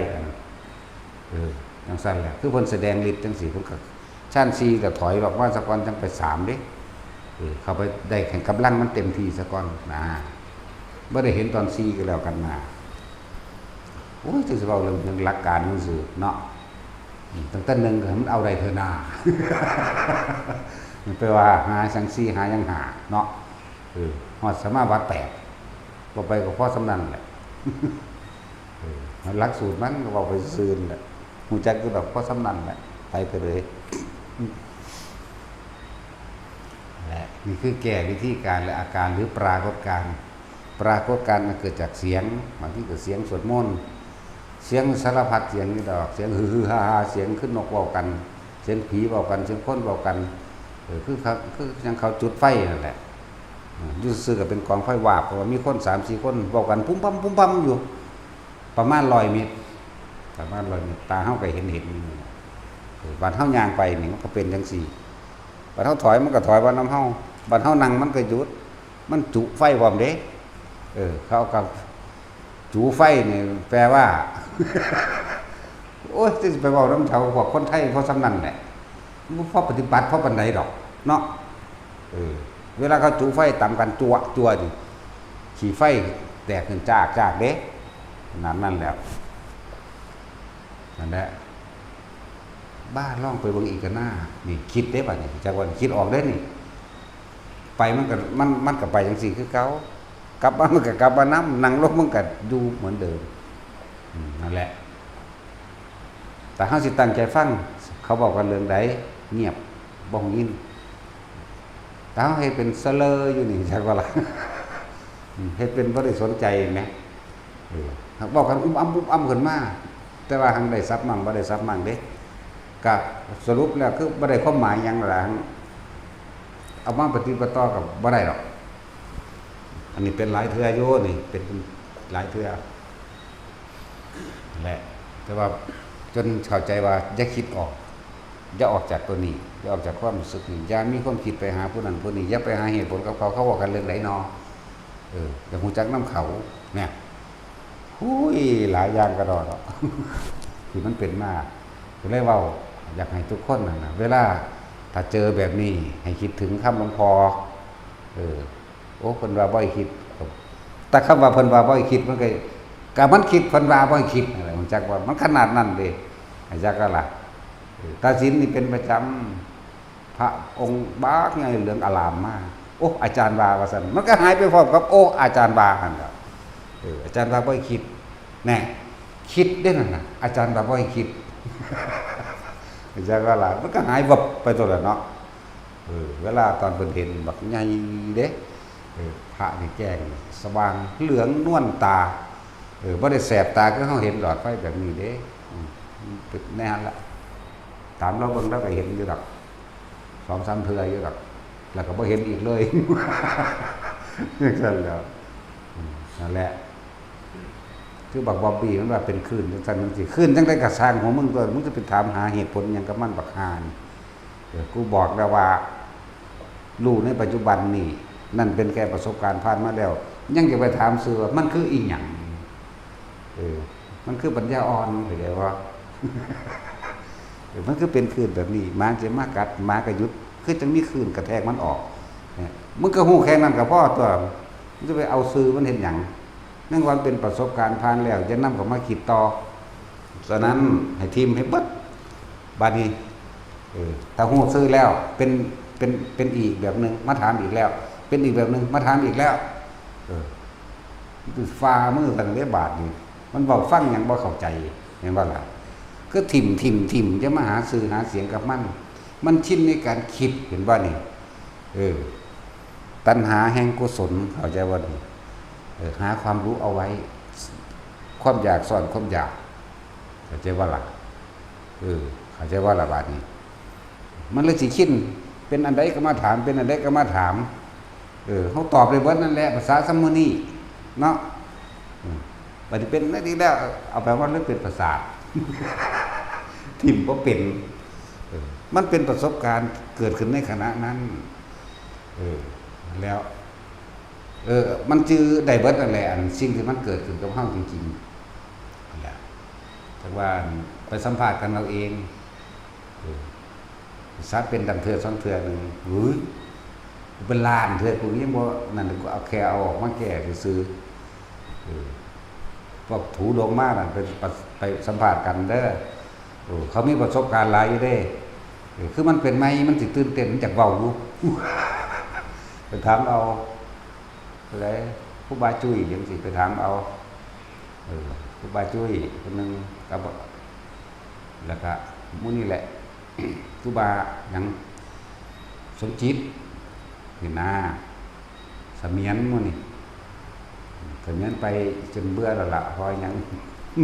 จังซั่นแหละคือเพิ่นแสดงฤทธิ์จังซี่เพิ่นก็ชาติ4ก็ถอยออกมาซะก่อนจังไป3เด้เข้าไปได้แข่งกำลังมันเต็มที่ซะก่อนนะบ่ได้เห็นตอน4ก็แล้วกันมาโอ้ยจะสิเว้าเรื่องหลักการมันซื่อเนาะตั้งแต่1ก็มันเอาได้เถอะนามันแปลว่าหาจัง4หายังหาเนาะฮอดสมาบัติ8บ่ไปก็พอสำนั้นแหละหลักสูตรมันก็เว้าไปซื่อๆแหละฮู้จักคือดอกพอสำนั้นแหละไปเลยนี่คือแก้วิธีการและอาการหรือปรากฏการณ์มันเกิดจากเสียงบางทีเกิดเสียงสวดมนต์เสียงสารพัดเสียงนี่ดอกเสียงฮือๆฮ่าๆเสียงขึ้นนกเว้ากันเสียงผีเว้ากันเสียงคนเว้ากันคือยังเขาจุดไฟนั่นแหละอยู่ซื่อก็เป็นกองไฟวาบเพราะว่ามีคน 3-4 คนเว้ากันปุ้มปั๊มอยู่ประมาณ100 เมตรตาเฮาก็เห็นบัดเฮาย่างไปนี่มันก็เป็นจังซี่บัดเฮาถอยมันก็ถอยว่าน้ำเฮาบัดเฮานั่งมันก็หยุดมันจุไฟพร้อมเด้เขากับจุไฟนี่แปลว่าโอ้ยจะไปเว้านำเขาพวกคนไทยเพราะสำนั้นแหละบ่พอปฏิบัติเพราะปานใดดอกเนาะเวลาเขาจุไฟตามกันจั่วนี่ขี้ไฟแตกขึ้นจากเด้นั่นแหละนั่นแหละบ้าล่องไปเบิ่งอีกกันหน้านี่คิดได้ป่ะนี่จากวันคิดออกได้นี่ไปมันก็ไปจังซี่คือเก่ากลับมามันก็กลับมานั่งลงมันก็อยู่เหมือนเดิมนั่นแหละแต่เฮาสิตั้งใจฟังเขาบอกกันเรื่องใดเงียบบ่ยินแต่เฮาเฮ็ดเป็นเสลออยู่นี่จักว่าล่ะเฮ็ดเป็นบ่ได้สนใจแหมบอกกันอ้ำขึ้นมาแต่ว่าหังได้ทรัพย์มั่งบ่ได้ทรัพย์มั่งเด้ก็สรุปแล้วคือบ่ได้ความหมายหยังล่ะเอามาปฏิบัติต่อกับบ่ได้หรอกอันนี้เป็นหลายเทื่ออยู่นี่เป็นหลายเทื่อแหละแต่ว่าจนเข้าใจว่าอย่าคิดออกอย่าออกจากตัวนี้อย่าออกจากความรู้สึกนี้อย่ามีความคิดไปหาผู้นั้นผู้นี้อย่าไปหาเหตุผลกับเขาบอกกันเรื่องไหนนออย่าฮู้จักนำเขาเนี่ยหลายอย่างกระดอกที่มันเป็นมาก็เลยเว้าอยากให้ทุกคนนั่นน่ะเวลาถ้าเจอแบบนี้ให้คิดถึงคำหลวงพ่อโอ้เพิ่นว่าบ่ให้คิดแต่คำว่าเพิ่นว่าบ่ให้คิดมันก็มันคิดเพิ่นว่าบ่ให้คิดอะไรมันจักว่ามันขนาดนั้นเด้ให้จักก็ล่ะตาศีลนี่เป็นประจำพระองค์บากไงเหลืองอลามมาโอ้อาจารย์ว่าว่าซั่นมันก็หายไปพร้อมกับโอ้อาจารย์ว่าหั่นล่ะอาจารย์ว่าบ่ให้คิดแน่คิดได้นั่นน่ะอาจารย์ว่าบ่ให้คิดจักว่าล่ะมันก็หายวับไปตัวละเนาะเวลาตอนเพิ่นเห็นบักใหญ่เด้พระนี่แจ้งสว่างเหลืองนวลตาบ่ได้แสบตาคือเฮาเห็นหลอดไฟแบบนี้เด้ตึกแน่ละตามเราเบิ่งแล้วก็เห็นอยู่ดอก 2-3 เทื่ออยู่ดอกแล้วก็บ่เห็นอีกเลยจังซั่นแล้วนั่นแหละ คือบักบอบบี้มันว่าเป็นคลื่นจังซั่นจังซี่คลื่นจังได๋ก็สร้างของมึงตัวมึงจะไปถามหาเหตุผลหยังกับมันบักห่านี่กูบอกแล้วว่ารู้ในปัจจุบันนี่นั่นเป็นแค่ประสบการณ์ผ่านมาแล้วยังจะไปถามซื่อว่ามันคืออีหยังมันคือปัญญาอ่อนเข้าใจบ่มันคือเป็นคลื่นแบบนี้ม้าจะมากัดม้าก็หยุดคือจังมีคลื่นกระแทกมันออกเนี่ยมึงก็ฮู้แค่นั้นก็พอตัวมึงจะไปเอาซื่อมันเฮ็ดหยังนั่นความเป็นประสบการณ์ผ่านแล้วจะนำเข้ามาคิดต่อฉะนั้นให้ทีมให้เบิดบัดนี้ถ้าฮู้ซื่อแล้วเป็นอีกแบบนึงมาถามอีกแล้วเป็นอีกแบบนึงมาถามอีกแล้วฟ้ามือตั้งแต่บาทนี่มันบอกฟังหยังบ่เข้าใจเห็นบ่ล่ะก็ถิ่มจะมาหาสื่อหาเสียงกับมันชินในการคิดเห็นบ่นี่ตัณหาแห่งกุศลเข้าใจบ่นี่หาความรู้เอาไว้ความอยากซ่อนความอยากเข้าใจว่าล่ะเข้าใจว่าล่ะบาดนี้มันเลยสิคิดเป็นอันใดก็มาถามเป็นอันใดก็มาถามเขาตอบได้เบิดนั่นแหละภาษาซัมมอนี่เนาะบัดนี้เป็นนั่นอีกแล้วเอาแปลว่าเรื่องเป็นภาษาถิ่มบ่เป็นมันเป็นประสบการณ์เกิดขึ้นในขณะนั้นแล้วมันจื้อได้เบิดนั่นแหละอันสิ่งที่มันเกิดขึ้นกับเฮาจริงๆนั่นแหละแต่ว่าไปสัมภาษณ์กันเราเองซัดเป็นดังเทื่อ2เทื่อนึงเป็นล้านเทื่อกูยังบ่นั่นกูเอาแค่เอาออกมาแก้ซื่อพวกถูดงมากนั่นไปสัมภาษณ์กันเด้อเขามีประสบการณ์หลายอยู่เด้คือมันเป็นไหมมันสิตื่นเต้นจากเว้าอยู่ไปถามเอาอะไรผู้บาจุ้ยจังสิไปถามเอาผู้บาจุ้ยคนนึงกับแล้วก็มื้อนี้แหละผู้บาหยังสมจิตนี่นะเสมียนมื้อนี้เสมียนไปจนเบื่อแล้วล่ะพอหยัง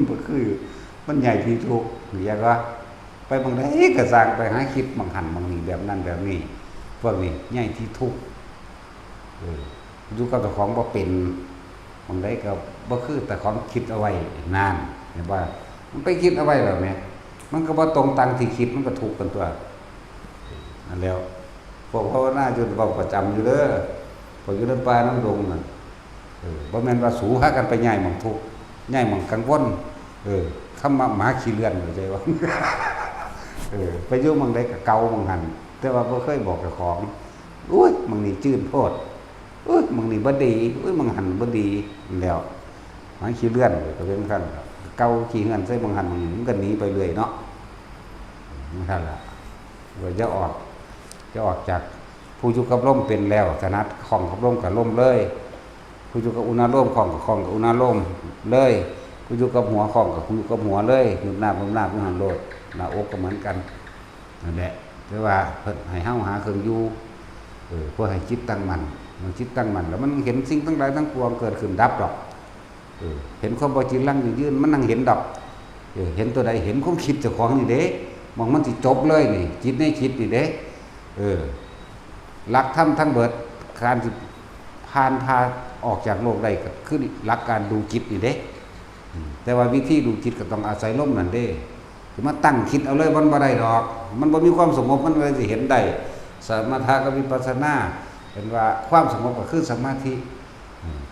บ่คือมันใหญ่ที่ทุกหรือว่าไปบางใดก็สร้างไปหาคิดบางหันบางนี้แบบนั้นแบบนี้พวกนี้ใหญ่ที่ทุกอยู่กับเจ้าของบ่เป็นบางใดก็บ่คือแต่ของคิดเอาไว้นานเห็นว่ามันไปคิดเอาไว้แบบนี้มันก็บ่ตรงตามที่คิดมันก็ทุกข์กันตัวนั่นแล้วพวกภาวนาจนเว้าประจำอยู่เด้อพวกอยู่ในป่าน้ำดงน่ะบ่แม่นว่าสูหากันไปย้ายหม่องทุกข์ย้ายหม่องกังวลคำว่าหมาขี้เลื่อนเข้าใจว่าไปอยู่หม่องใดก็เก่าหม่องหันแต่ว่าบ่เคยบอกเจ้าของอุ๊ยหม่องนี้จื้นโพดอุ๊ยหม่องนี้บ่ดีอุ๊ยหม่องหันบ่ดีแล้วหมาขี้เลื่อนก็เป็นคั่นเก่าขี้เลื่อนใส่หม่องหันหม่องนี้มันก็หนีไปเรื่อยเนาะนั่นคั่นล่ะว่าจะออกจากผู้อยู่กับลมเป็นแล้วถนัดคล่องกับลมก็ลมเลยผู้อยู่กับอุณาโลมคล่องกับอุณาโลมเลยผู้อยู่กับหัวคล่องกับอยู่กับหัวเลยหนุนหน้าผู้หันโลดหน้าอกก็เหมือนกันนั่นแหละแต่ว่าเพิ่นให้เฮาหาเครื่องอยู่เพื่อให้จิตตั้งมั่นมันจิตตั้งมั่นแล้วมันเห็นสิ่งทั้งหลายทั้งปวงเกิดขึ้นดับดอกเห็นความบ่จริงลังอยู่ยืนมันนั่งเห็นดอกเห็นตัวใดเห็นความคิดเจ้าของนี่เด้มองมันสิจบเลยนี่จิตในคิดนี่เด้หลักธรรมทั้งเบิดการสิผ่านพาออกจากโลกได้ก็คือหลักการดูจิตนี่เด้แต่ว่าวิธีดูจิตก็ต้องอาศัยลมนั่นเด้สิมาตั้งคิดเอาเลยมันบ่ได้ดอกมันบ่มีความสงบมันเลยสิเห็นได้สมถะกับวิปัสสนาเป็นว่าความสงบก็คือสมาธิ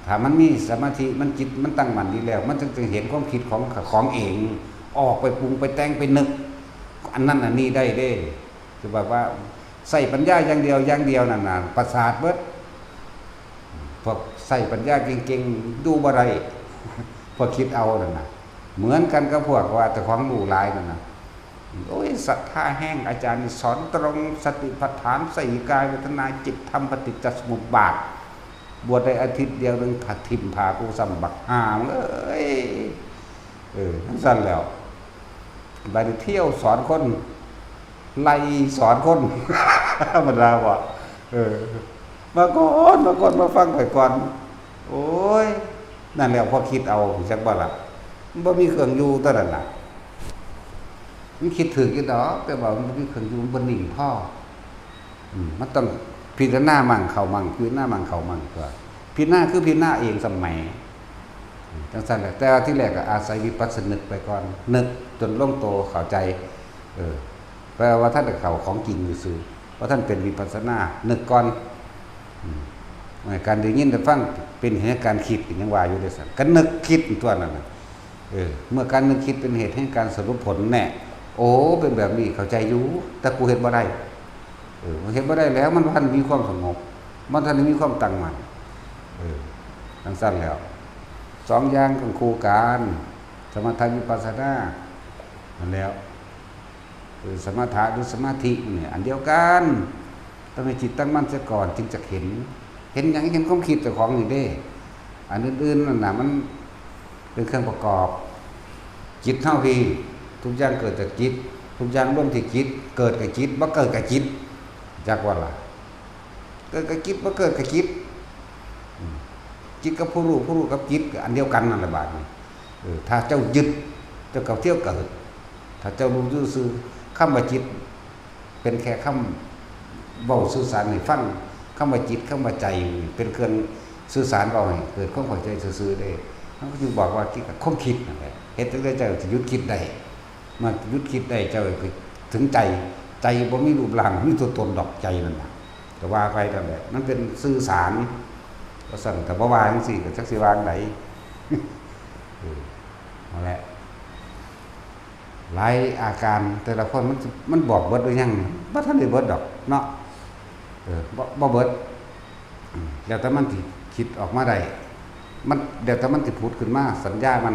ถ้ามันมีสมาธิมันจิตมันตั้งมั่นดีแล้วมันจึงจะเห็นความคิดของเองออกไปปรุงไปแต่งไปนึกอันนั้นอันนี้ได้เด้คือแบบว่าใส่ปัญญาอย่างเดียวนั่นน่ะประสาทเบิดพวกใส่ปัญญาเก่งๆดูบ่ได้พวกคิดเอานั่นน่ะเหมือนกันกับพวกว่าแต่ของรู้หลายนั่นน่ะโอ้ยศรัทธาแห้งอาจารย์สอนตรงสติปัฏฐานสี่กายเวทนาจิตธรรมปฏิจจสมุปบาทบวชได้อาทิตย์เดียวนึงผัดทิมพากูซ้ำบักหามเอ้ยทั้งสั้นแล้วไปเที่ยวสอนคนไล่สอนคนธรรมดาว่ะมาก่อนมาฟังข่อยก่อนโอ้ยนั่นแหละพอคิดเอาจักบ่ล่ะมันบ่มีเครื่องอยู่ตอนนั้นน่ะมันคิดถึงอยู่ดอกแต่ว่ามันบ่มีเครื่องอยู่มันบ่นิ่งพอมันต้องพิจารณามั่งเข้ามั่งพิจารณามั่งเข้ามั่งก็พิจารณาคือพิจารณาเองสมัย จังซั่นแหละแต่ว่าที่แรกก็อาศัยวิปัสสนึกไปก่อนนึกจนลงโตเข้าใจแปลว่าท่านเข้าของจริงซื่อเพราะท่านเป็นวิปัสสนานึกก่อนการได้ยินได้ฟังเป็นเหตุการคิดยังว่าอยู่ได้ซั่นก็นึกคิดตัวนั้นน่ะเมื่อการนึกคิดเป็นเหตุให้การสรุปผลแน่โอ้เป็นแบบนี้เข้าใจอยู่แต่กูเฮ็ดบ่ได้มันเฮ็ดบ่ได้แล้วมันทันมีความสงบมันทันมีความตั้งมั่นจังซั่นแล้วสองอย่างกันคู่กันสมถะวิปัสสนานั่นแล้วสมถะหรือสมาธิเนี่ยอันเดียวกันต้องให้จิตตั้งมั่นเสียก่อนจึงจะเห็นอย่างเห็นความคิดเจ้าของนี่เด้อันอื่นๆนั่นน่ะมันเป็นเครื่องประกอบจิตเท่าที่ทุกอย่างเกิดจากจิตทุกอย่างร่วมที่จิตเกิดกับจิตบ่เกิดกับจิตจักว่าล่ะเกิดกับจิตบ่เกิดกับจิตจิตกับผู้รู้กับจิตอันเดียวกันนั่นแหละบาดนี้ถ้าเจ้ายึดเจ้าก็เที่ยวเกิดถ้าเจ้ารู้ซื่อคำว่าจิตเป็นแค่คำเว้าสื่อสารให้ฟังคำว่าจิตคำว่าใจเป็นเครื่องสื่อสารเว้าให้เกิดความเข้าใจซื่อๆได้เขาก็จึงบอกว่าจิตกับความคิดนั่นแหละเฮ็ดจังได๋เจ้าสิหยุดคิดได้มาหยุดคิดได้เจ้าถึงใจบ่มีรูปร่างมีตัวตนดอกใจนั่นน่ะก็ว่าไปนั่นแหละมันเป็นสื่อสารก็สั่นแต่บ่ว่าจังซี่ก็จักสิวางไหนนั่นแหละหลายอาการแต่ละคนมันบอกเบิดหรือยังบ่ทันได้เบิดดอกเนาะบ่เบิดแล้วแต่มันสิคิดออกมาได้มันเดี๋ยวแต่มันสิพูดขึ้นมาสัญญามัน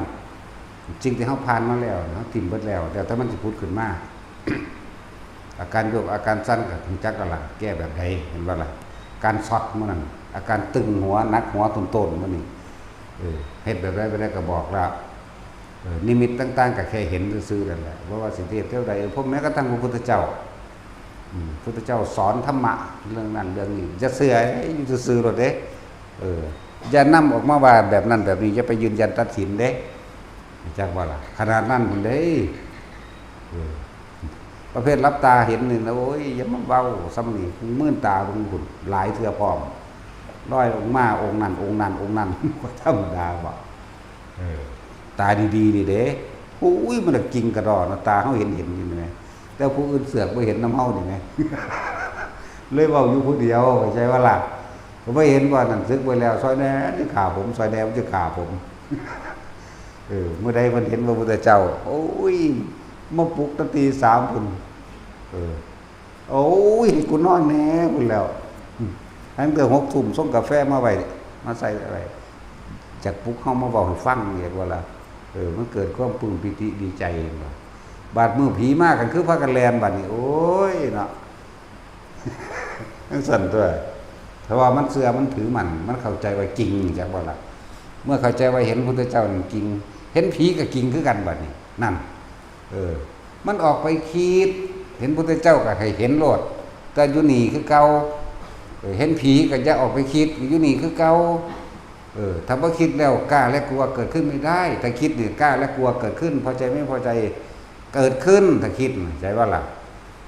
จริงที่เฮาผ่านมาแล้วเฮาทิ่มเบิดแล้วเดี๋ยวแต่มันสิพูดขึ้นมา อาการโยกอาการสั่นก็รู้จักแล้วล่ะแก้แบบใดเห็นบ่ล่ะการช็อตมื้อนั้นอาการตึงหัวหนักหัวต้นๆมื้อนี้เฮ็ดแบบใดบ่ได้ก็บอกแล้วนิมิตต่างๆก็แค่เห็นซื่อๆนั่นแหละเพราะว่าสิเทศเท่าใดพวกแม้กระทั่งพระพุทธเจ้าพุทธเจ้าสอนธรรมะเรื่องนั้นเรื่องนี้จะเสื่ออยู่ซื่อๆโลดเด้อย่านำออกมาว่าแบบนั้นแบบนี้อย่าไปยืนยันตัดสินเด้จักว่าล่ะขนาดนั้นพุ่นเด้ประเภทรับตาเห็นนี่นะโอ้ยอย่ามาเว้าซ้ำนี่มื่นตาเบิ่งพุ่นหลายเทื่อพร้อมลอยออกมาองค์นั้นบ่ธรรมดาบ่ตาดีๆนี่เด้อุ้ยมันกิ่งกระดอนตาเฮาเห็นอยู่นี่แหมแต่ผู้อื่นเสือกบ่เห็นนำเฮานี่แหม เลยเว้าอยู่ผู้เดียวเข้าใจว่าล่ะก็บ่เห็นว่านั่นซึกไว้แล้วซอยแหน่สิฆ่าผมซอยแหน่มันจะฆ่าผม เมื่อใดมันเห็นพระพุทธเจ้าโอ้ยมาปลุกตั้งตี 3พุ่นโอ้ยกูนอนแหน่พุ่นแล้วตั้งแต่6 ทุ่มส่งกาแฟมาไว้มาใส่อะไรจากปลุกเฮามาเว้าให้ฟังเรียกว่าล่ะมันเกิดความปลื้มปิติดีใจว่าบาดมือผีมากันคือพากันแล่นบัดนี้โอ้ยเนาะ มันสั่นตัวเพราะว่ามันเชื่อมันถือมันเข้าใจว่าจริงจักว่าล่ะเมื่อเข้าใจว่าเห็นพระพุทธเจ้าจริงเห็นผีก็จริงคือกันบัดนี้นั่นมันออกไปคิดเห็นพระพุทธเจ้าก็ให้เห็นโลดแต่อยู่นี่คือเก่าเห็นผีก็จะออกไปคิดอยู่นี่คือเก่าถ้าบ่คิดแล้วกล้าและกลัวเกิดขึ้นไม่ได้แต่คิดนี่กล้าและกลัวเกิดขึ้นพอใจไม่พอใจเกิดขึ้นถ้าคิดใจว่าล่ะ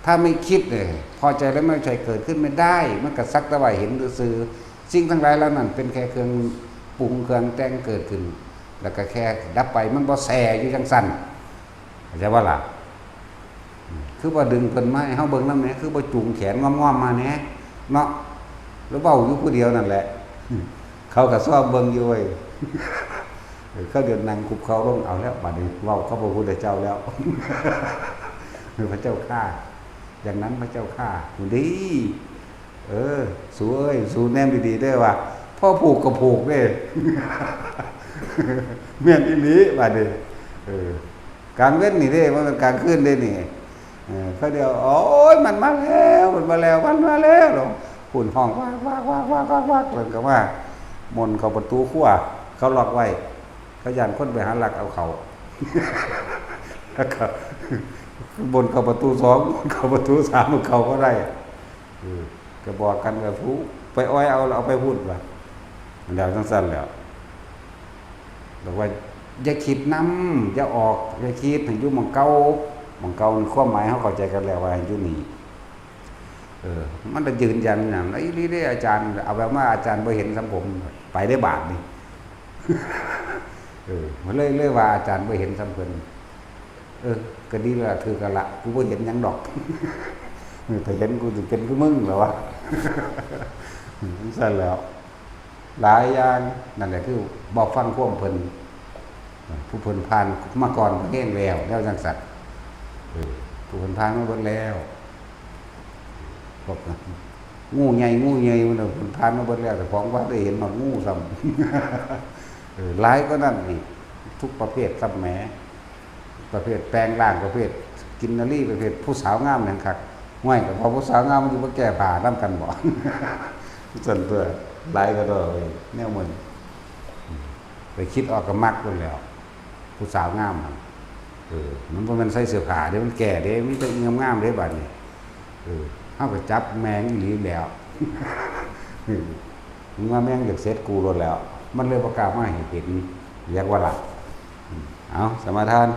ถ้าไม่คิดเนี่ยพอใจแล้วไม่พอใจเกิดขึ้นไม่ได้มันก็สักแต่ว่าเห็นซื่อสิ่งทั้งหลายแล้วนั่นเป็นแค่เครื่องปรุงเครื่องแต่งเกิดขึ้นแล้วก็แค่ดับไปมันบ่แซ่อยู่จังซั่นใจว่าล่ะคือว่าดึงเพิ่นมาให้เฮาเบิ่งนำแหน่คือบ่จูงแขนงอมๆมาแหน่เนาะแล้วเว้าอยู่ผู้เดียวนั่นแหละเขาก็ชอบเบิ่งอยู่เว้ยเขาเดินนั่งคุบเขาลงเอาแล้วบัดนี้เว้าเขาพระพุทธเจ้าแล้วพระเจ้าข้าอย่างนั้นพระเจ้าข้าดีสู้เอ้ยสู้แนมดีๆเด้อว่าพ่อผูกก็ผูกเด้แม่นอีหลีบัดนี้กลางเว้นนี่เด้ว่ามันกลางคืนเด้นี่เขาเดียวโอ้ยมันมาแล้วหรอหุ่นห้องวักเลยก็ว่ามนเข้าประตูครัวเขาล็อกไว้เขาย่านคนไปหาหลักเอาเขาแล้วก็บนเข้าประตู2บนเข้าประตู3เขาก็ได้ก็บอกกันกับผู้ไปอ้อยเอาไปพูดว่าแล้วจังซั่นแล้วบอกว่าอย่าคิดนำอย่าออกอย่าคิดให้อยู่หม่องเก่านี่ความหมายเฮาเข้าใจกันแล้วว่าให้อยู่นี่มันจะยืนยันอย่างไอ้นี่ได้อาจารย์เอาแบบว่าอาจารย์บ่เห็นสัมผมไปได้บาทนี่ มันเลยว่าอาจารย์บ่เห็นซ้ำเพิ่นก็ดีแล้วถือกันละกูบ่เห็นหยังดอกถ้าเห็นกูสิเป็นคือมึงแล้ววะซั่นแล้วหลายอย่างนั่นแหละคือบ่ฟังความเพิ่นผู้เพิ่นผ่านมาก่อนก็เห็นแล้วจังซั่นผู้เพิ่นผ่านมาเบิดแล้วพวกนั้นงูใหญ่มันเพิ่นผ่านมาเบิดแล้วแต่ของว่าได้เห็นมันงูซ้ำหลายก็นั่นอีกทุกประเภทซ้ำแหมประเภทแปลงร่างประเภทกินนารีประเภทผู้สาวงามนั่นคักห้วยก็พอผู้สาวงามมันอยู่บ่แก้ผ้านำกันบ่ส่วนตัวหลายก็ดอกแนวมันไปคิดออกก็มักพุ่นแล้วผู้สาวงามมันบ่แม่นใส่เสื้อผ้าเด้มันแก่เด้มีแต่งามๆเด้บัดนี้เฮาก็จับแมงอีหลีแล้วมึงว่าแมงอยากเสร็จกูโลดแล้วมันเลยบ่กล้ามาให้เห็นเรียกว่าล่ะเอาสมาทาน